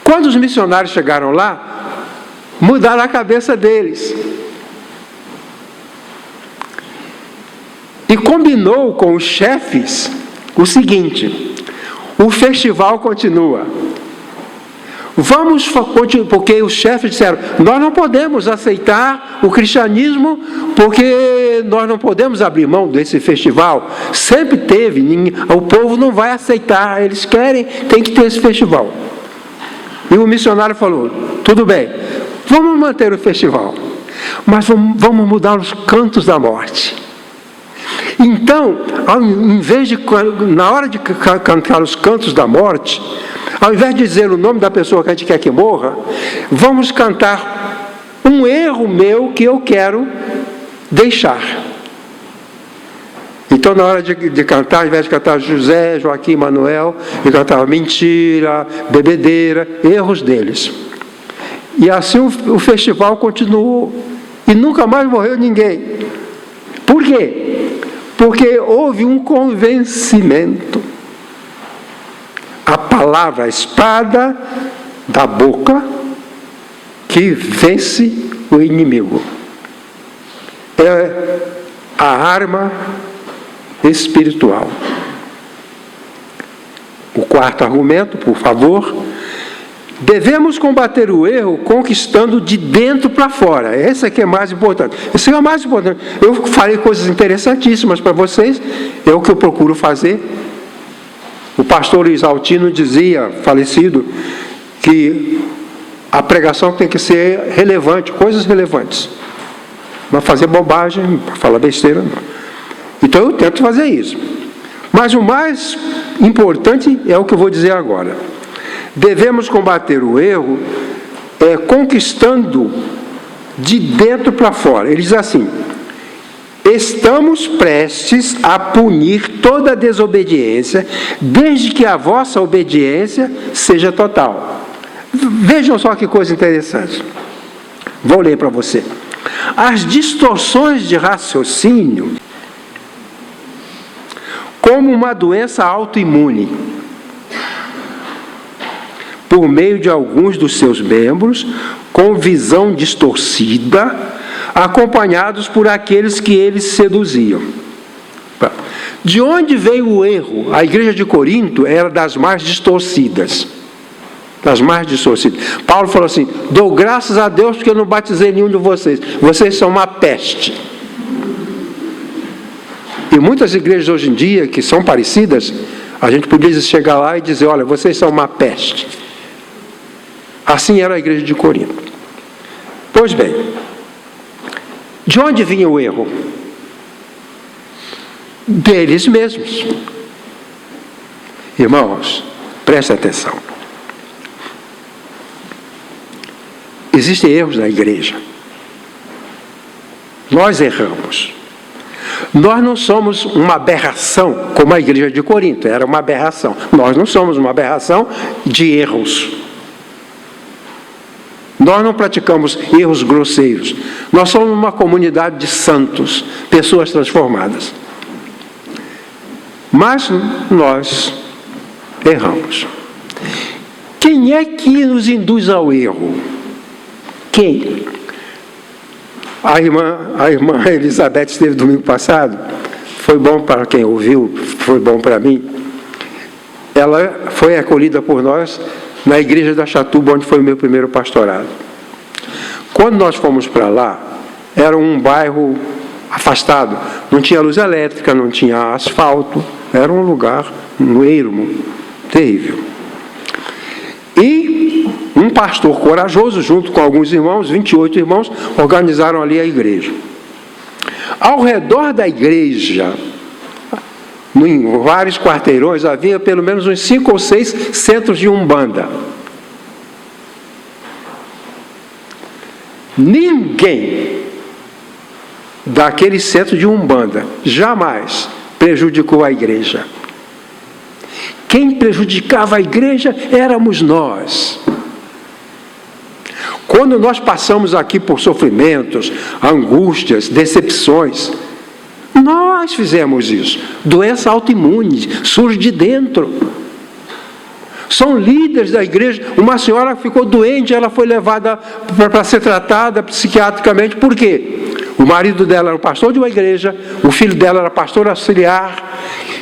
Quando os missionários chegaram lá, mudaram a cabeça deles. E combinou com os chefes o seguinte: o festival continua. Vamos continuar, porque os chefes disseram, nós não podemos aceitar o cristianismo, porque nós não podemos abrir mão desse festival. Sempre teve, o povo não vai aceitar, eles querem, tem que ter esse festival. E o missionário falou, tudo bem, vamos manter o festival, mas vamos mudar os cantos da morte. Então, em vez de, na hora de cantar os cantos da morte, ao invés de dizer o nome da pessoa que a gente quer que morra, vamos cantar um erro meu que eu quero deixar. Então, na hora de cantar, ao invés de cantar José, Joaquim, Manuel, eu cantava mentira, bebedeira, erros deles. E assim o festival continuou. E nunca mais morreu ninguém. Por quê? Porque houve um convencimento. A palavra, a espada da boca, que vence o inimigo. É a arma espiritual. O quarto argumento, por favor. Devemos combater o erro conquistando de dentro para fora. Esse aqui é mais importante. Esse é o mais importante. Eu falei coisas interessantíssimas para vocês. É o que eu procuro fazer. O pastor Luiz Altino dizia, falecido, que a pregação tem que ser relevante, coisas relevantes. Não fazer bobagem, não falar besteira, não. Então eu tento fazer isso. Mas o mais importante é o que eu vou dizer agora. Devemos combater o erro conquistando de dentro para fora. Ele diz assim: estamos prestes a punir toda desobediência, desde que a vossa obediência seja total. Vejam só que coisa interessante. Vou ler para você. As distorções de raciocínio, como uma doença autoimune, por meio de alguns dos seus membros, com visão distorcida, acompanhados por aqueles que eles seduziam. De onde veio o erro? A igreja de Corinto era das mais distorcidas. Das mais distorcidas. Paulo falou assim: dou graças a Deus porque eu não batizei nenhum de vocês. Vocês são uma peste. E muitas igrejas hoje em dia, que são parecidas, a gente podia chegar lá e dizer: olha, vocês são uma peste. Assim era a igreja de Corinto. Pois bem, de onde vinha o erro? Deles mesmos. Irmãos, prestem atenção. Existem erros na igreja. Nós erramos. Nós não somos uma aberração, como a igreja de Corinto, era uma aberração. Nós não somos uma aberração de erros. Nós não praticamos erros grosseiros. Nós somos uma comunidade de santos, pessoas transformadas. Mas nós erramos. Quem é que nos induz ao erro? Quem? A irmã Elizabeth esteve domingo passado. Foi bom para quem ouviu, foi bom para mim. Ela foi acolhida por nós na igreja da Chatuba, onde foi o meu primeiro pastorado. Quando nós fomos para lá, era um bairro afastado. Não tinha luz elétrica, não tinha asfalto. Era um lugar, um ermo, terrível. E um pastor corajoso, junto com alguns irmãos, 28 irmãos, organizaram ali a igreja. Ao redor da igreja, em vários quarteirões, havia pelo menos uns 5 ou 6 centros de umbanda. Ninguém daquele centro de umbanda jamais prejudicou a igreja. Quem prejudicava a igreja éramos nós. Quando nós passamos aqui por sofrimentos, angústias, decepções, nós fizemos isso. Doença autoimune, surge de dentro. São líderes da igreja. Uma senhora ficou doente, ela foi levada para ser tratada psiquiatricamente. Por quê? O marido dela era o pastor de uma igreja, o filho dela era pastor auxiliar,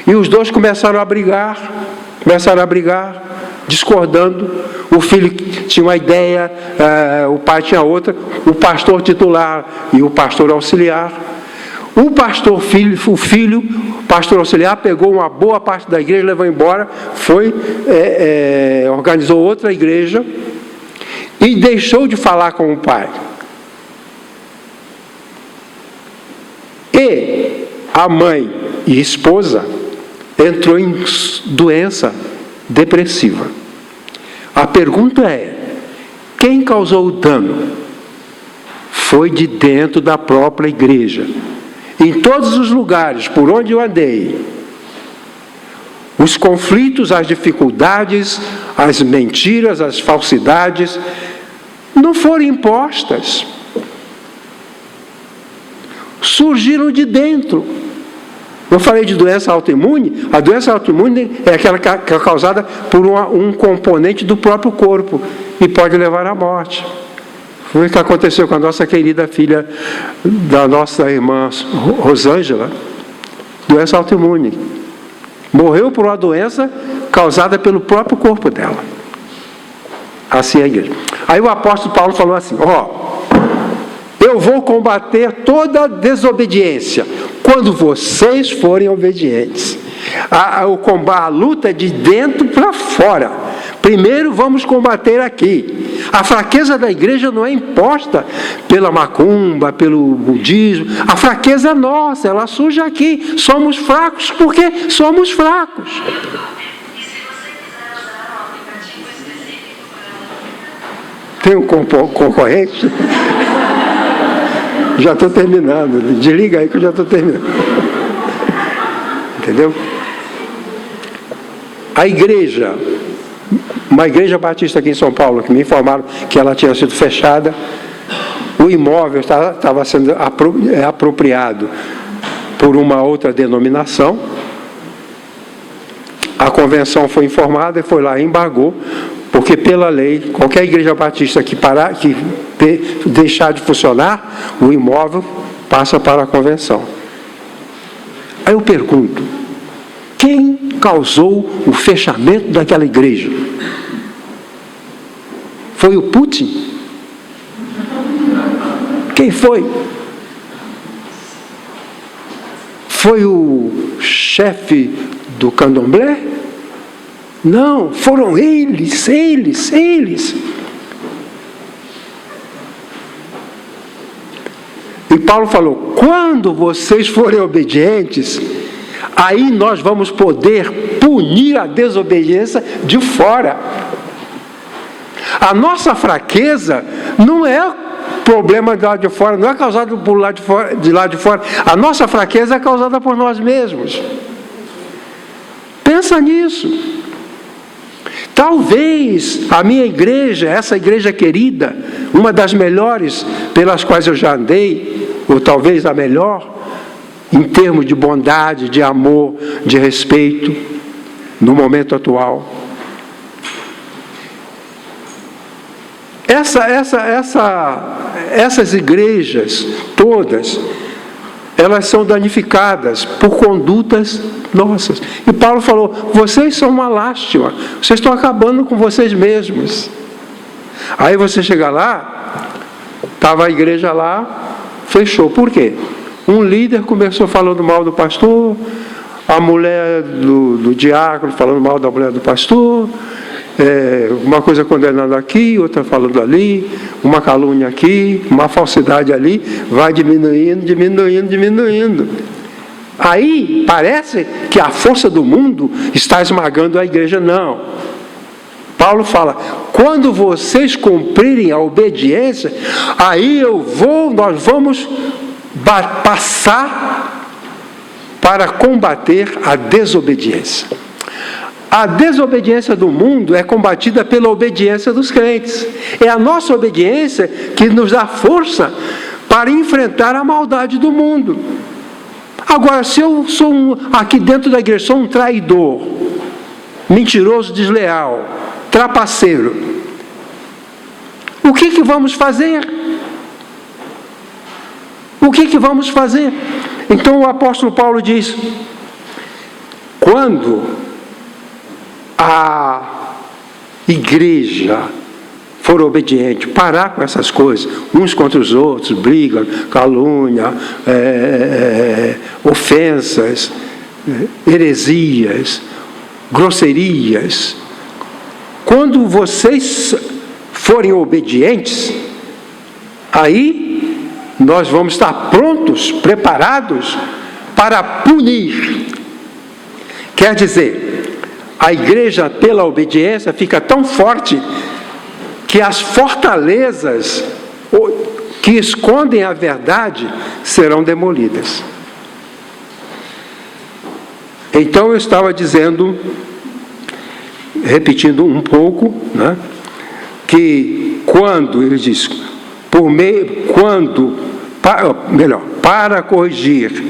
e os dois começaram a brigar, discordando. O filho tinha uma ideia, o pai tinha outra, o pastor titular e o pastor auxiliar. O pastor auxiliar, pegou uma boa parte da igreja, levou embora, organizou outra igreja e deixou de falar com o pai. E a mãe e esposa entrou em doença depressiva. A pergunta é: quem causou o dano? foi de dentro da própria igreja. Em todos os lugares por onde eu andei, os conflitos, as dificuldades, as mentiras, as falsidades, não foram impostas. Surgiram de dentro. Eu falei de doença autoimune. A doença autoimune é aquela que é causada por um componente do próprio corpo e pode levar à morte. Foi o que aconteceu com a nossa querida filha da nossa irmã Rosângela. Doença autoimune. Morreu por uma doença causada pelo próprio corpo dela. Assim é a igreja. Aí o apóstolo Paulo falou assim: eu vou combater toda desobediência quando vocês forem obedientes. A luta é de dentro para fora. Primeiro vamos combater aqui. A fraqueza da igreja não é imposta pela macumba, pelo budismo. A fraqueza é nossa, ela surge aqui. Somos fracos porque somos fracos. Tem um concorrente? Já estou terminando. Desliga aí que eu já estou terminando. Entendeu? A igreja, uma igreja batista aqui em São Paulo, que me informaram que ela tinha sido fechada, o imóvel estava sendo apropriado por uma outra denominação. A convenção foi informada e foi lá e embargou, porque pela lei, qualquer igreja batista que deixar de funcionar, o imóvel passa para a convenção. Aí eu pergunto: quem causou o fechamento daquela igreja? Foi o Putin? Quem foi? Foi o chefe do candomblé? Não, foram eles. E Paulo falou: quando vocês forem obedientes, aí nós vamos poder punir a desobediência de fora. A nossa fraqueza não é problema de lá de fora, não é causado por de lá de fora. A nossa fraqueza é causada por nós mesmos. Pensa nisso. Talvez a minha igreja, essa igreja querida, uma das melhores pelas quais eu já andei, ou talvez a melhor, em termos de bondade, de amor, de respeito, no momento atual. Essas igrejas todas, elas são danificadas por condutas nossas. E Paulo falou: vocês são uma lástima, vocês estão acabando com vocês mesmos. Aí você chega lá, estava a igreja lá, fechou. Por quê? Um líder começou falando mal do pastor, a mulher do diácono falando mal da mulher do pastor, uma coisa condenando aqui, outra falando ali, uma calúnia aqui, uma falsidade ali, vai diminuindo. Aí parece que a força do mundo está esmagando a igreja. Não. Paulo fala: quando vocês cumprirem a obediência, aí nós vamos passar para combater a desobediência. A desobediência do mundo é combatida pela obediência dos crentes. É a nossa obediência que nos dá força para enfrentar a maldade do mundo. Agora, se eu sou aqui dentro da igreja, sou um traidor, mentiroso, desleal, trapaceiro, o que vamos fazer? O que vamos fazer? Então o apóstolo Paulo diz: quando a igreja for obediente, parar com essas coisas, uns contra os outros, briga, calúnia, ofensas, heresias, grosserias. Quando vocês forem obedientes, aí nós vamos estar prontos, preparados para punir. Quer dizer, a igreja, pela obediência, fica tão forte que as fortalezas que escondem a verdade serão demolidas. Então eu estava dizendo, repetindo um pouco, né, que quando, ele diz, para corrigir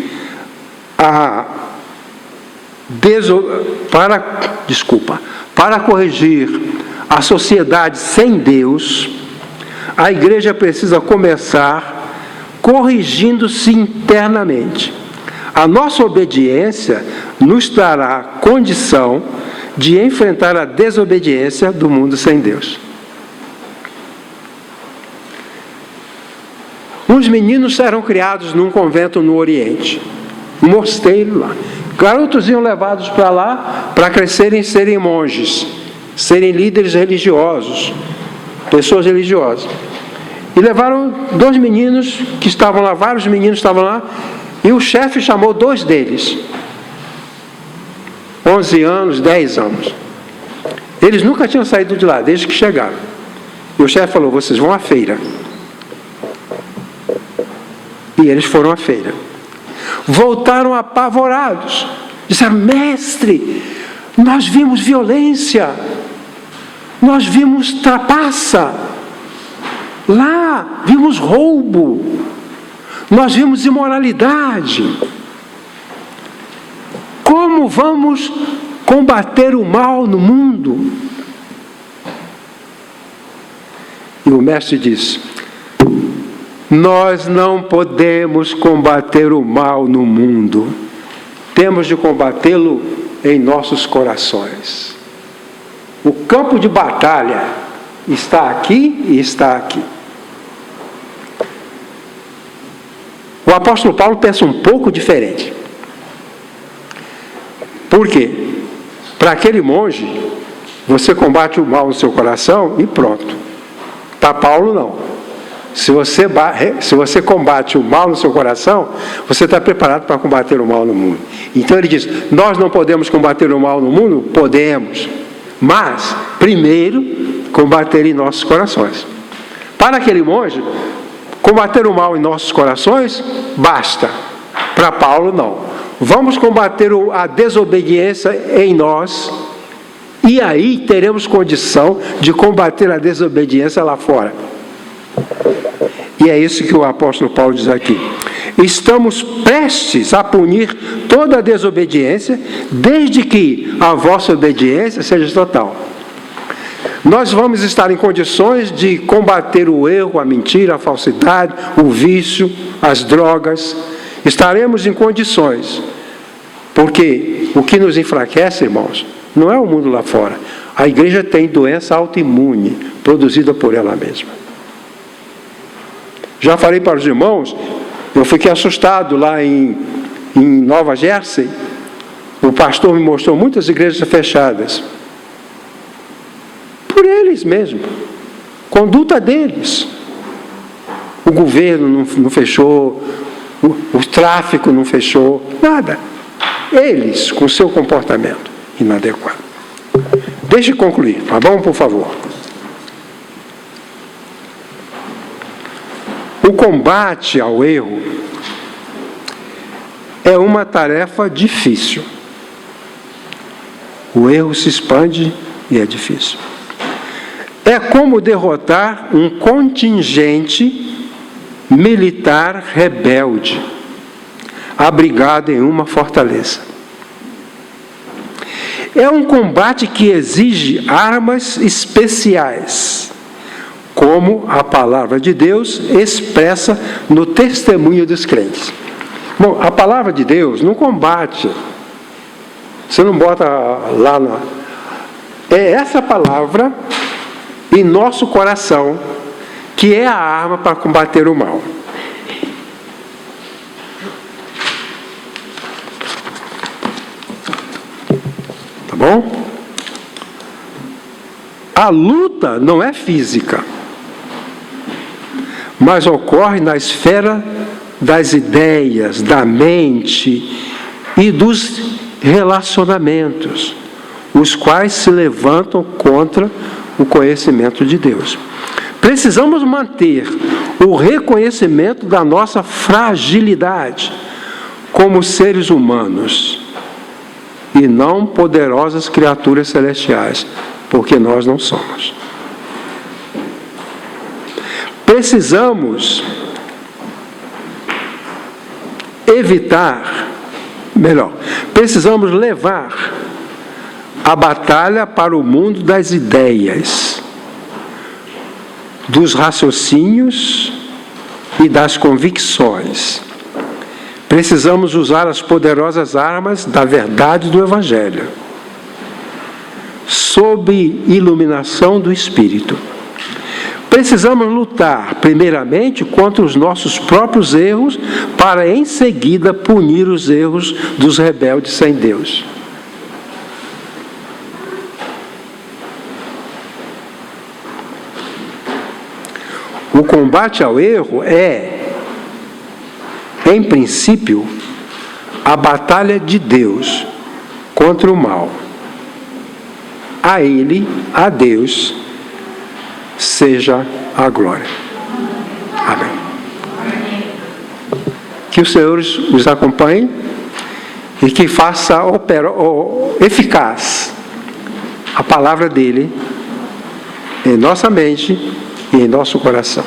para corrigir a sociedade sem Deus, a igreja precisa começar corrigindo-se internamente. A nossa obediência nos dará condição de enfrentar a desobediência do mundo sem Deus. Uns meninos eram criados num convento no Oriente, um mosteiro lá. Garotos iam levados para lá para crescerem e serem monges, serem líderes religiosos, pessoas religiosas. E levaram 2 meninos que estavam lá, vários meninos estavam lá, e o chefe chamou 2 deles, 11 anos, 10 anos. Eles nunca tinham saído de lá, desde que chegaram. E o chefe falou, vocês vão à feira. E eles foram à feira. Voltaram apavorados. Disseram, mestre, nós vimos violência, nós vimos trapaça, lá vimos roubo, nós vimos imoralidade. Como vamos combater o mal no mundo? E o mestre disse, nós não podemos combater o mal no mundo, temos de combatê-lo em nossos corações. O campo de batalha está aqui e está aqui. O apóstolo Paulo pensa um pouco diferente. Por quê? Para aquele monge, você combate o mal no seu coração e pronto. Para Paulo, não. Se você combate o mal no seu coração, você está preparado para combater o mal no mundo. Então ele diz, nós não podemos combater o mal no mundo? Podemos. Mas, primeiro, combater em nossos corações. Para aquele monge, combater o mal em nossos corações, basta. Para Paulo, não. Vamos combater a desobediência em nós, e aí teremos condição de combater a desobediência lá fora. E é isso que o apóstolo Paulo diz aqui. Estamos prestes a punir toda a desobediência, desde que a vossa obediência seja total. Nós vamos estar em condições de combater o erro, a mentira, a falsidade, o vício, as drogas. Estaremos em condições, porque o que nos enfraquece, irmãos, não é o mundo lá fora. A igreja tem doença autoimune, produzida por ela mesma. Já falei para os irmãos, eu fiquei assustado lá em Nova Jersey. O pastor me mostrou muitas igrejas fechadas. Por eles mesmo. Conduta deles. O governo não fechou, o tráfico não fechou, nada. Eles, com seu comportamento inadequado. Deixe eu concluir, tá bom, por favor? O combate ao erro é uma tarefa difícil. O erro se expande e é difícil. É como derrotar um contingente militar rebelde, abrigado em uma fortaleza. É um combate que exige armas especiais, como a palavra de Deus expressa no testemunho dos crentes. Bom, a palavra de Deus não combate. Você não bota lá na... É essa palavra em nosso coração que é a arma para combater o mal. Tá bom? A luta não é física, mas ocorre na esfera das ideias, da mente e dos relacionamentos, os quais se levantam contra o conhecimento de Deus. Precisamos manter o reconhecimento da nossa fragilidade como seres humanos e não poderosas criaturas celestiais, porque nós não somos. Precisamos precisamos levar a batalha para o mundo das ideias, dos raciocínios e das convicções. Precisamos usar as poderosas armas da verdade do Evangelho, sob iluminação do Espírito. Precisamos lutar, primeiramente, contra os nossos próprios erros, para em seguida punir os erros dos rebeldes sem Deus. O combate ao erro é, em princípio, a batalha de Deus contra o mal. A Ele, a Deus, seja a glória. Amém. Que os senhores os acompanhem e que faça eficaz a palavra dele em nossa mente e em nosso coração.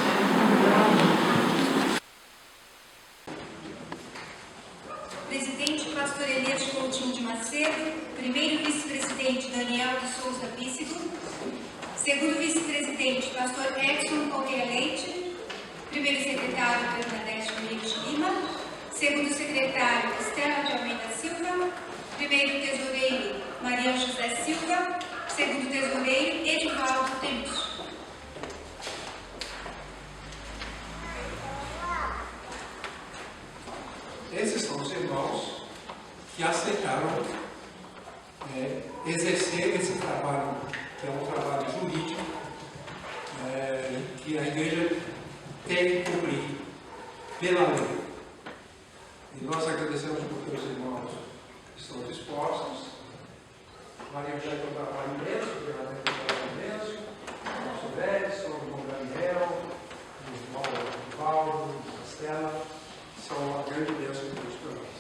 Presidente Pastor Elias Coutinho de Macedo, primeiro vice-presidente Daniel de Souza Pícido, segundo vice-presidente Pastor Edson Correia Leite, primeiro secretário Bernadette Domingos de Lima, segundo secretário Estela de Almeida Silva, primeiro tesoureiro Maria José Silva, segundo tesoureiro Edivaldo Temício. Esses são os irmãos que aceitaram exercer esse trabalho, que é um trabalho jurídico, que a igreja tem que cumprir pela lei. E nós agradecemos porque os irmãos estão dispostos. Maria José tem um trabalho imenso, o Bernadette tem um trabalho imenso, o nosso Edson, o irmão Daniel, o irmão Paulo, a Estela, são uma grande bênção de Deus para nós.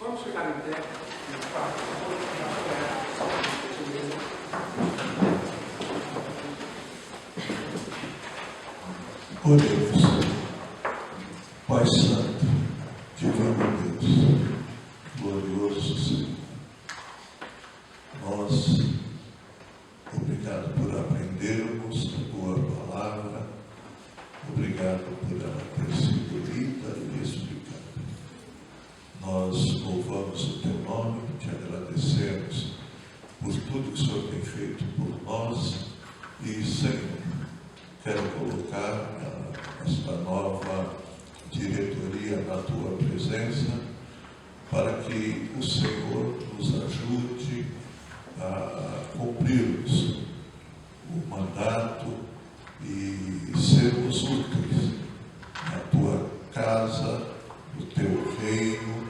Vamos ficar em pé e falar Oremos. Pai Santo, Divino Deus, glorioso Senhor, nós, obrigado por aprendermos a Tua palavra, obrigado por ela ter sido lida e explicada. Nós louvamos o Teu nome, te agradecemos por tudo que o Senhor tem feito por nós e, Senhor, quero colocar esta nova diretoria na Tua presença, para que o Senhor nos ajude a cumprirmos o mandato e sermos úteis na Tua casa, no Teu reino,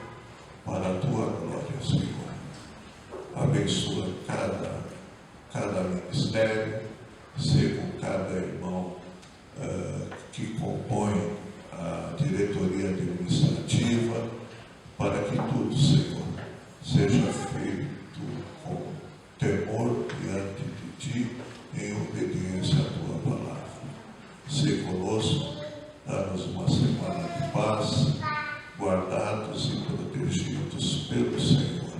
para a Tua glória, Senhor. Abençoa cada ministério, seja com cada irmão que compõe a diretoria administrativa, para que tudo, Senhor, seja feito com temor diante de Ti, em obediência à Tua palavra. Se conosco, dá-nos uma semana de paz, guardados e protegidos pelo Senhor,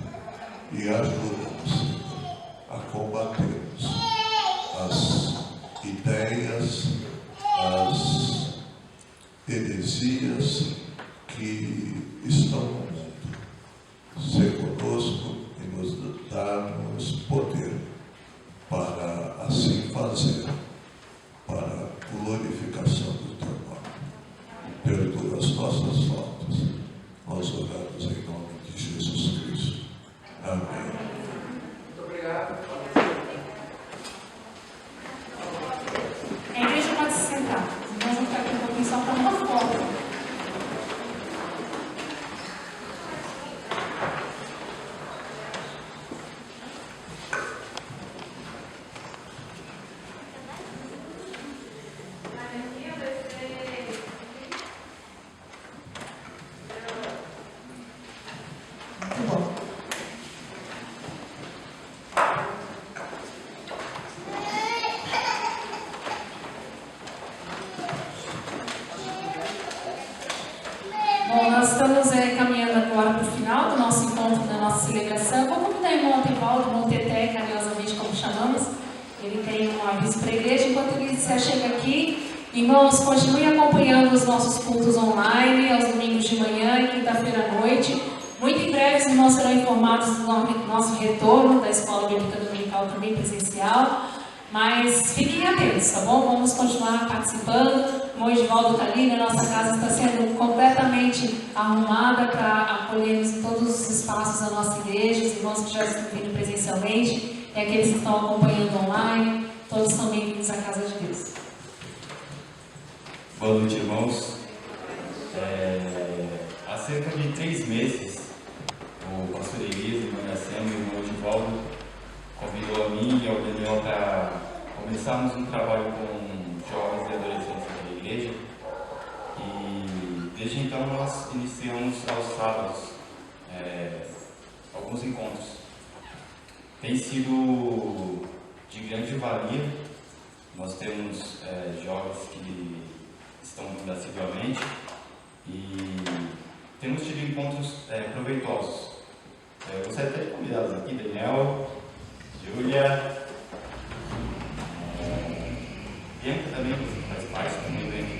e ajuda-nos, Senhor, a combatermos as ideias, as heresias que estão no mundo. Se conosco e nos dar-nos poder para assim fazer, para a glorificação do Teu nome. Perdoa as nossas faltas. Nós oramos em nome de Jesus Cristo. Amém. Muito obrigado. A igreja pode se sentar. Nós vamos ficar aqui um pouquinho só para uma foto. nós estamos caminhando agora para o final do nosso encontro, da nossa celebração. Vou convidar o irmão Tevaldo, irmão Teté, carinhosamente como chamamos. Ele tem um aviso para a igreja. Enquanto ele se chega aqui, irmãos, continue acompanhando os nossos cultos online, aos domingos de manhã e quinta-feira à noite. Muito em breve os irmãos serão informados do nosso retorno da Escola Bíblica Dominical, também presencial. Mas fiquem atentos, tá bom? Vamos continuar participando. O irmão Edivaldo está ali, né? Nossa casa está sendo completamente arrumada para acolhermos em todos os espaços da nossa igreja. Os irmãos que já estão vindo presencialmente e aqueles que estão acompanhando online, todos são bem-vindos à casa de Deus. Boa noite, irmãos. Há cerca de 3 meses, o pastor Elias, o irmão Iracema e o irmão Edivaldo convidou a mim e ao Daniel para começarmos um trabalho com jovens e adolescentes da igreja. E desde então nós iniciamos aos sábados alguns encontros. Tem sido de grande valia. Nós temos jovens que estão vindo assiduamente e temos tido encontros proveitosos. Eu gostaria até de convidá-los aqui, Daniel, Júlia, Bianca também, que faz parte também do evento.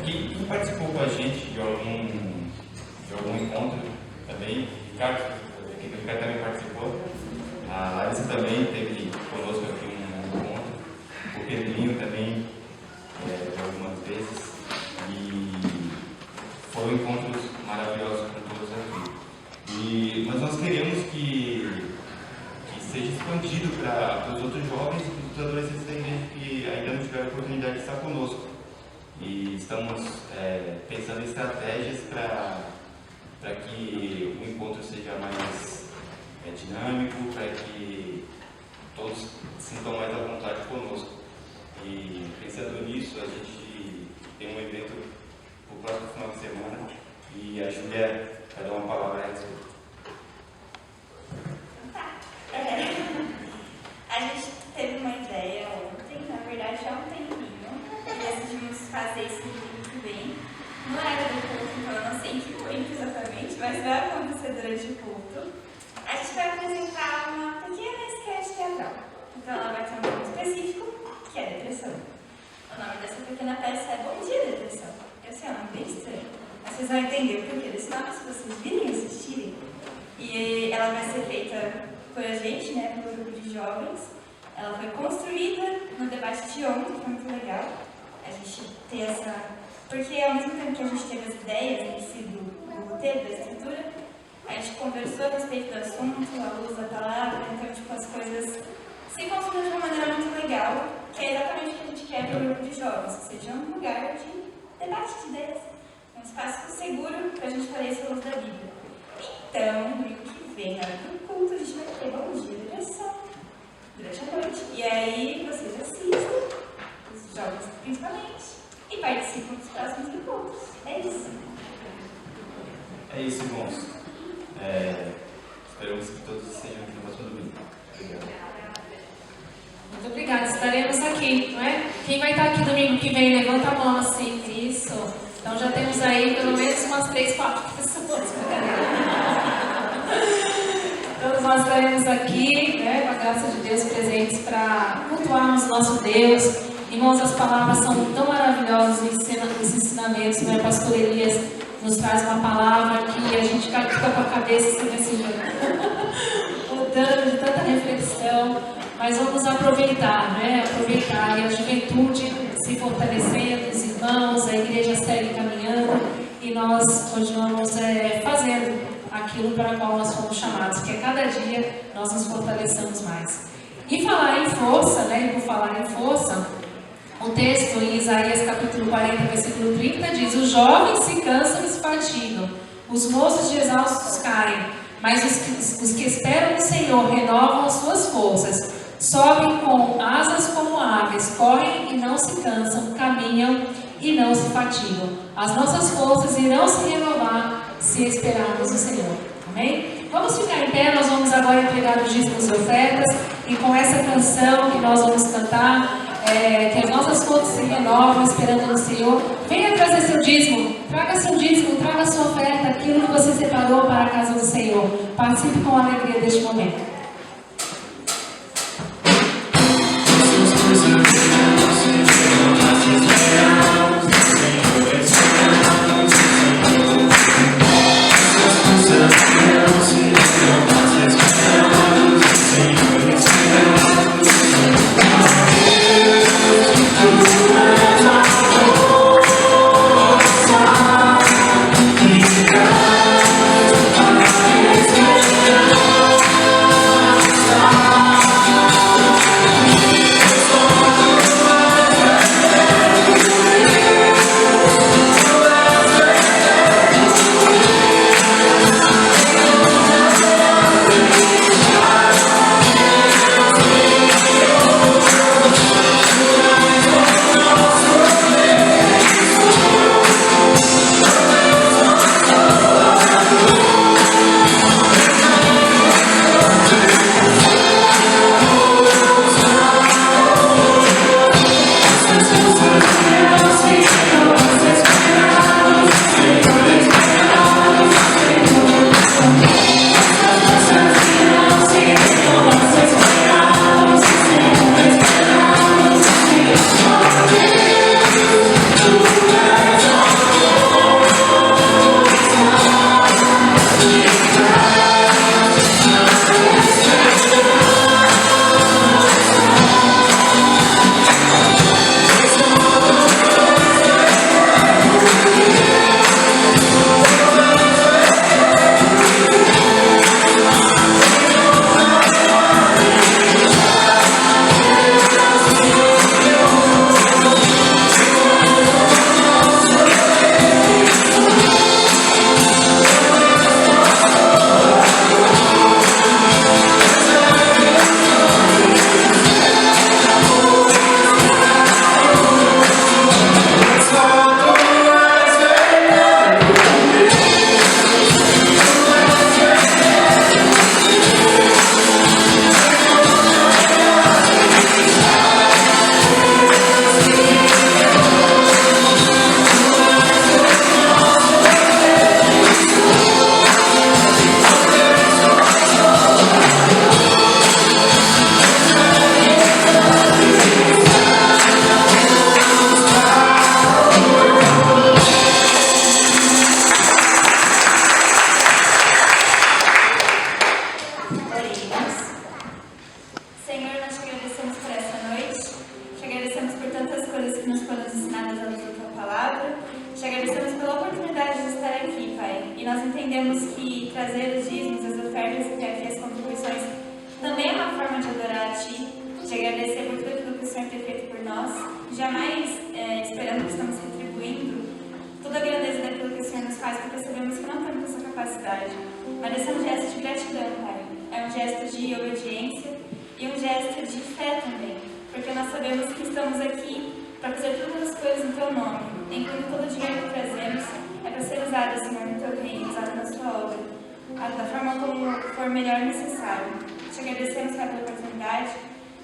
Quem participou com a gente de algum encontro também, Ricardo também participou, a Larissa também teve conosco aqui um encontro, o Pedrinho também, de algumas vezes, e foram encontros maravilhosos com todos aqui. Mas nós queremos que seja expandido para os outros jovens e para os adolescentes da igreja que ainda não tiveram a oportunidade de estar conosco. E estamos pensando em estratégias para que o encontro seja mais dinâmico, para que todos se sintam mais à vontade conosco. E pensando nisso, a gente tem um evento no próximo final de semana e a Júlia vai dar uma palavra a respeito. A gente teve uma ideia ontem, na verdade já há um tempinho, e decidimos fazer esse domingo que vem. Não era do culto, então eu não sei em que momento exatamente, mas vai acontecer durante o culto. A gente vai apresentar uma pequena sketch teatral. Então ela vai ter um nome específico, que é depressão. O nome dessa pequena peça é Bom Dia Depressão. Eu sei, é um nome bem estranho, mas vocês vão entender o porquê desse nome se vocês virem assistirem. E ela vai ser feita por a gente, né, pelo grupo de jovens. Ela foi construída no debate de ontem, que foi muito legal. A gente ter essa... Porque ao mesmo tempo que a gente teve as ideias em si do roteiro, da estrutura, a gente conversou a respeito do assunto, à luz da palavra, então, tipo, as coisas se construíram de uma maneira muito legal, que é exatamente o que a gente quer para o grupo de jovens, que seja um lugar de debate de ideias, um espaço seguro para a gente fazer isso à luz da Bíblia. Então, no domingo que vem, na hora do culto, a gente vai ter Bom Dia Depressão durante a noite. E aí vocês assistem, os jovens principalmente, e participam dos próximos encontros. É isso. É isso, irmãos. Esperamos que todos estejam aqui no próximo domingo. Obrigado. Muito obrigada, estaremos aqui, não é? Quem vai estar aqui domingo que vem, levanta a mão assim, isso. Então já temos aí pelo menos umas 3, 4 pessoas. Todos nós estaremos aqui, né, com a graça de Deus, presentes para cultuarmos o nosso Deus. Irmãos, as palavras são tão maravilhosas, os ensinamentos, né? O pastor Elias nos traz uma palavra que a gente fica com a cabeça assim, mudando de tanta reflexão. Mas vamos aproveitar, né? Aproveitar e a juventude se fortalecendo, os irmãos, a igreja segue caminhando e nós continuamos fazendo aquilo para o qual nós fomos chamados, que a cada dia nós nos fortaleçamos mais. E falar em força, né? E por falar em força, o texto em Isaías capítulo 40, versículo 30 diz: os jovens se cansam e se fatigam, os moços de exaustos caem, mas os que esperam no Senhor renovam as suas forças. Sobem com asas como aves, correm e não se cansam, caminham e não se fatigam. As nossas forças irão se renovar se esperarmos no Senhor. Amém? Vamos ficar em pé, nós vamos agora entregar os dízimos e ofertas. E com essa canção que nós vamos cantar, que as nossas fontes se renovam esperando no Senhor. Venha trazer seu dízimo, traga sua oferta, aquilo que você separou para a casa do Senhor. Participe com alegria deste momento.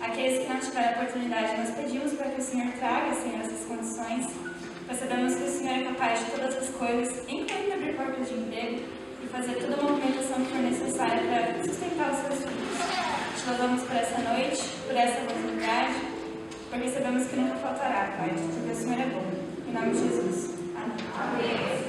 Aqueles que não tiveram a oportunidade, nós pedimos para que o Senhor traga, Senhor, essas condições. Nós sabemos que o Senhor é capaz de todas as coisas, incluindo abrir portas de emprego e fazer toda a movimentação que for necessária para sustentar os seus filhos. Te louvamos por essa noite, por essa oportunidade, porque sabemos que nunca faltará, Pai, porque o Senhor é bom. Em nome de Jesus. Amém.